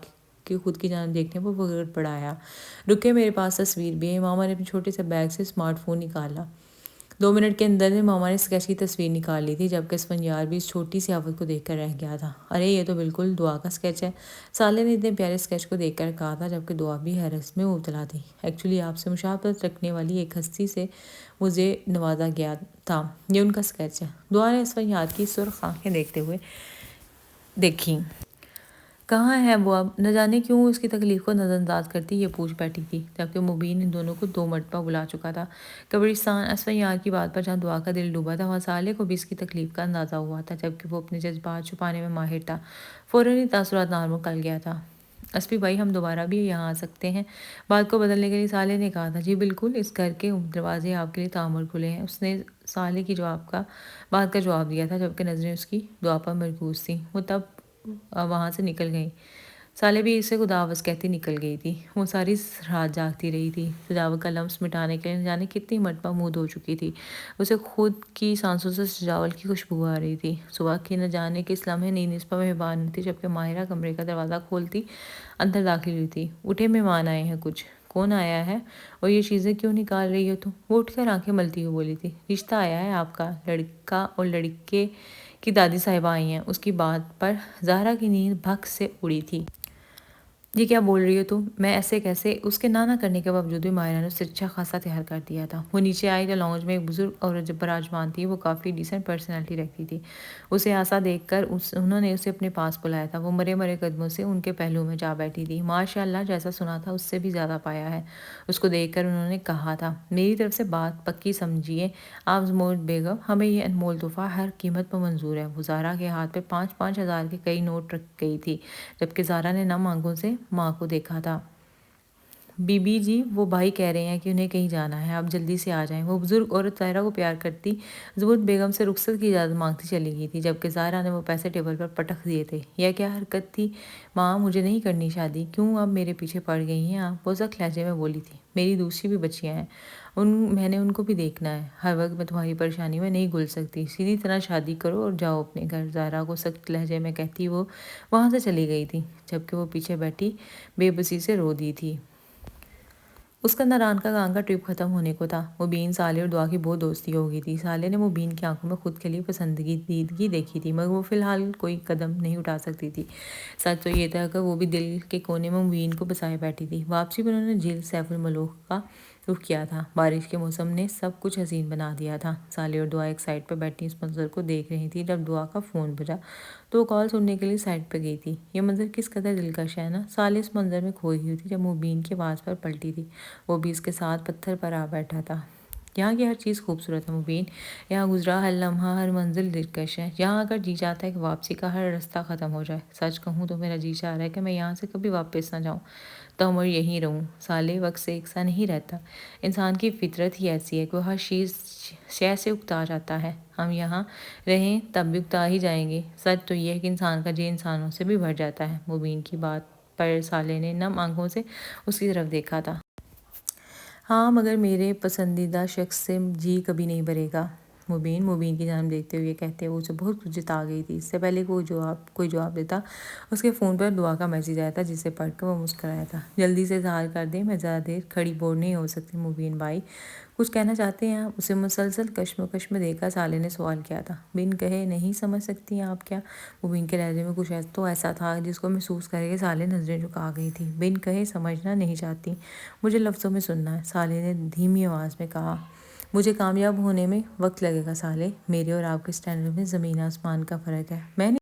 کے خود کی جانب دیکھنے پر وہ گڑبڑایا۔ رکے، میرے پاس تصویر بھی ہے۔ ماما نے اپنے چھوٹے سے بیگ سے اسمارٹ فون نکالا۔ 2 منٹ کے اندر ماما نے اسکیچ کی تصویر نکال لی تھی، جبکہ اسفندیار بھی اس چھوٹی سی آفت کو دیکھ کر رہ گیا تھا۔ ارے یہ تو بالکل دعا کا اسکیچ ہے، سالے نے اتنے پیارے اسکیچ کو دیکھ کر کہا تھا، جبکہ دعا بھی حیرت میں مبتلا تھی۔ ایکچولی آپ سے مشابہت رکھنے والی ایک ہستی سے مجھے نوازا گیا تھا، یہ ان کا اسکیچ ہے۔ دعا نے اسفندیار کی سرخ آنکھیں دیکھیں۔ کہاں ہے وہ اب؟ نہ جانے کیوں اس کی تکلیف کو نظر انداز کرتی یہ پوچھ بیٹھی تھی، جبکہ مبین ان دونوں کو 2 مرتبہ بلا چکا تھا۔ قبرستان اسفندیار کی بات پر جہاں دعا کا دل ڈوبا تھا، وہاں سالے کو بھی اس کی تکلیف کا اندازہ ہوا تھا، جبکہ وہ اپنے جذبات چھپانے میں ماہر تھا۔ فوراً ہی تاثرات نارمل کر گیا تھا۔ اسفی بھائی، ہم دوبارہ بھی یہاں آ سکتے ہیں؟ بات کو بدلنے کے لیے سالے نے کہا تھا۔ جی بالکل، اس گھر کے دروازے آپ کے لیے تعمر کھلے ہیں، اس نے سالے کی بات کا جواب دیا تھا، جبکہ نظریں اس کی دعا پر مرکوز تھیں۔ وہ تب وہاں سے نکل گئیں۔ سالے بھی اسے خداحافظ کہتی نکل گئی تھی۔ وہ ساری رات جاگتی رہی تھی، سجاوٹ کا لمس مٹانے کے لیے نہ جانے کتنی مرتبہ منہ دھو چکی تھی۔ اسے خود کی سانسوں سے سجاوٹ کی خوشبو آ رہی تھی۔ صبح کی نہ جانے کس لمحے نیند اس پر مہربان تھی، جبکہ ماہرہ کمرے کا دروازہ کھولتی اندر داخل ہوئی تھی۔ اٹھے، مہمان آئے ہیں کچھ۔ کون آیا ہے؟ اور یہ چیزیں کیوں نکال رہی ہو تم؟ وہ اٹھ کر آنکھیں ملتی ہوئی بولی تھی۔ رشتہ آیا ہے آپ کا، لڑکا اور لڑکے کی دادی صاحبہ آئی ہیں۔ اس کی بات پر زہرا کی نیند بھگ سے اڑی تھی۔ جی کیا بول رہی ہو تم؟ میں ایسے کیسے؟ اس کے نہ کرنے کے باوجود بھی ماہرہ نے اسے اچھا خاصا تیار کر دیا تھا۔ وہ نیچے آئی تو لاؤنج میں ایک بزرگ عورت براجمان تھی۔ وہ کافی ڈیسنٹ پرسنالٹی رکھتی تھی۔ اسے آسا دیکھ کر انہوں نے اسے اپنے پاس بلایا تھا۔ وہ مرے مرے قدموں سے ان کے پہلو میں جا بیٹھی تھی۔ ماشاء اللہ، جیسا سنا تھا اس سے بھی زیادہ پایا ہے۔ اس کو دیکھ کر انہوں نے کہا تھا، میری طرف سے بات پکی سمجھیے آپ زمرد بیگم، ہمیں یہ انمول تحفہ ہر قیمت پر منظور ہے۔ وہ زہرا کے ہاتھ پہ 5,000 5,000 کے کئی نوٹ رکھ گئی تھی، جبکہ زہرا نے نم آنکھوں سے ماں کو دیکھا تھا۔ بی بی جی، وہ بھائی کہہ رہے ہیں کہ انہیں کہیں جانا ہے، آپ جلدی سے آ جائیں۔ وہ بزرگ عورت زہرا کو پیار کرتی زمرد بیگم سے رخصت کی اجازت مانگتی چلی گئی تھی، جبکہ زہرا نے وہ پیسے ٹیبل پر پٹک دیے تھے۔ یہ کیا حرکت تھی؟ ماں، مجھے نہیں کرنی شادی، کیوں اب میرے پیچھے پڑ گئی ہیں آپ؟ وہ سخت لہجے میں بولی تھی۔ میری دوسری بھی بچیاں ہیں، میں نے ان کو بھی دیکھنا ہے۔ ہر وقت میں تمہاری پریشانی میں نہیں گھل سکتی، سیدھی طرح شادی کرو اور جاؤ اپنے گھر، زہرا کو سخت لہجے میں کہتی وہ وہاں سے چلی گئی تھی، جبکہ وہ پیچھے بیٹھی بے بسی سے رو دی تھی۔ اس کا ناران کا گانگ کا ٹرپ ختم ہونے کو تھا۔ مبین، سالے اور دعا کی بہت دوستی ہو گئی تھی۔ سالے نے مبین کی آنکھوں میں خود کے لیے پسندیدگی دیکھی تھی، مگر وہ فی الحال کوئی قدم نہیں اٹھا سکتی تھی۔ سچ تو یہ تھا کہ وہ بھی دل کے کونے میں مبین کو بسائے بیٹھی تھی۔ واپسی پر انہوں نے جھیل سیف الملوک کا رخ کیا تھا۔ بارش کے موسم نے سب کچھ حسین بنا دیا تھا۔ سالے اور دعا ایک سائٹ پر بیٹھی اس منظر کو دیکھ رہی تھی۔ جب دعا کا فون بجا تو وہ کال سننے کے لیے سائٹ پہ گئی تھی۔ یہ منظر کس قدر دلکش ہے نا؟ سالے اس منظر میں کھوئی ہوئی تھی جب مبین کی آواز پر پلٹی تھی۔ وہ بھی اس کے ساتھ پتھر پر آ بیٹھا تھا۔ یہاں کی ہر چیز خوبصورت ہے مبین، یہاں گزرا ہر لمحہ، ہر منزل دلکش ہے۔ یہاں اگر جی چاہتا ہے کہ واپسی کا ہر رستہ ختم ہو جائے۔ سچ کہوں تو میرا جی چاہ رہا ہے کہ میں یہاں سے کبھی واپس نہ جاؤں، تو عمر یہیں رہوں۔ سالے، وقت سے یکساں نہیں رہتا، انسان کی فطرت ہی ایسی ہے کہ وہ ہر شے سے اکتا جاتا ہے۔ ہم یہاں رہیں تب بھی اکتا ہی جائیں گے۔ سچ تو یہ ہے کہ انسان کا جی انسانوں سے بھی بڑھ جاتا ہے۔ مبین کی بات پر سالے نے نم آنکھوں سے اس کی طرف دیکھا تھا۔ ہاں، مگر میرے پسندیدہ شخص سے جی کبھی نہیں بھرے گا۔ مبین کی جانب دیکھتے ہوئے کہتے ہوئے اسے بہت کچھ جتا گئی تھی۔ اس سے پہلے کوئی جواب دیتا، اس کے فون پر دعا کا میسیج آیا تھا، جسے پڑھ کر وہ مسکرایا تھا۔ جلدی سے اظہار کر دیں، میں زیادہ دیر کھڑی بور نہیں ہو سکتی۔ مبین بھائی، کچھ کہنا چاہتے ہیں آپ؟ اسے مسلسل کشمکش میں دیکھ کر سالے نے سوال کیا تھا۔ بن کہے نہیں سمجھ سکتی ہیں آپ کیا؟ مبین کے لہجے میں کچھ تو ایسا تھا جس کو محسوس کر کے سالے نظریں جھکا گئی تھی۔ بن کہے سمجھنا نہیں چاہتی، مجھے لفظوں میں سننا ہے، سالے نے دھیمی آواز میں کہا۔ مجھے کامیاب ہونے میں وقت لگے گا سالے، میرے اور آپ کے سٹینڈرڈ میں زمین آسمان کا فرق ہے۔ میں نے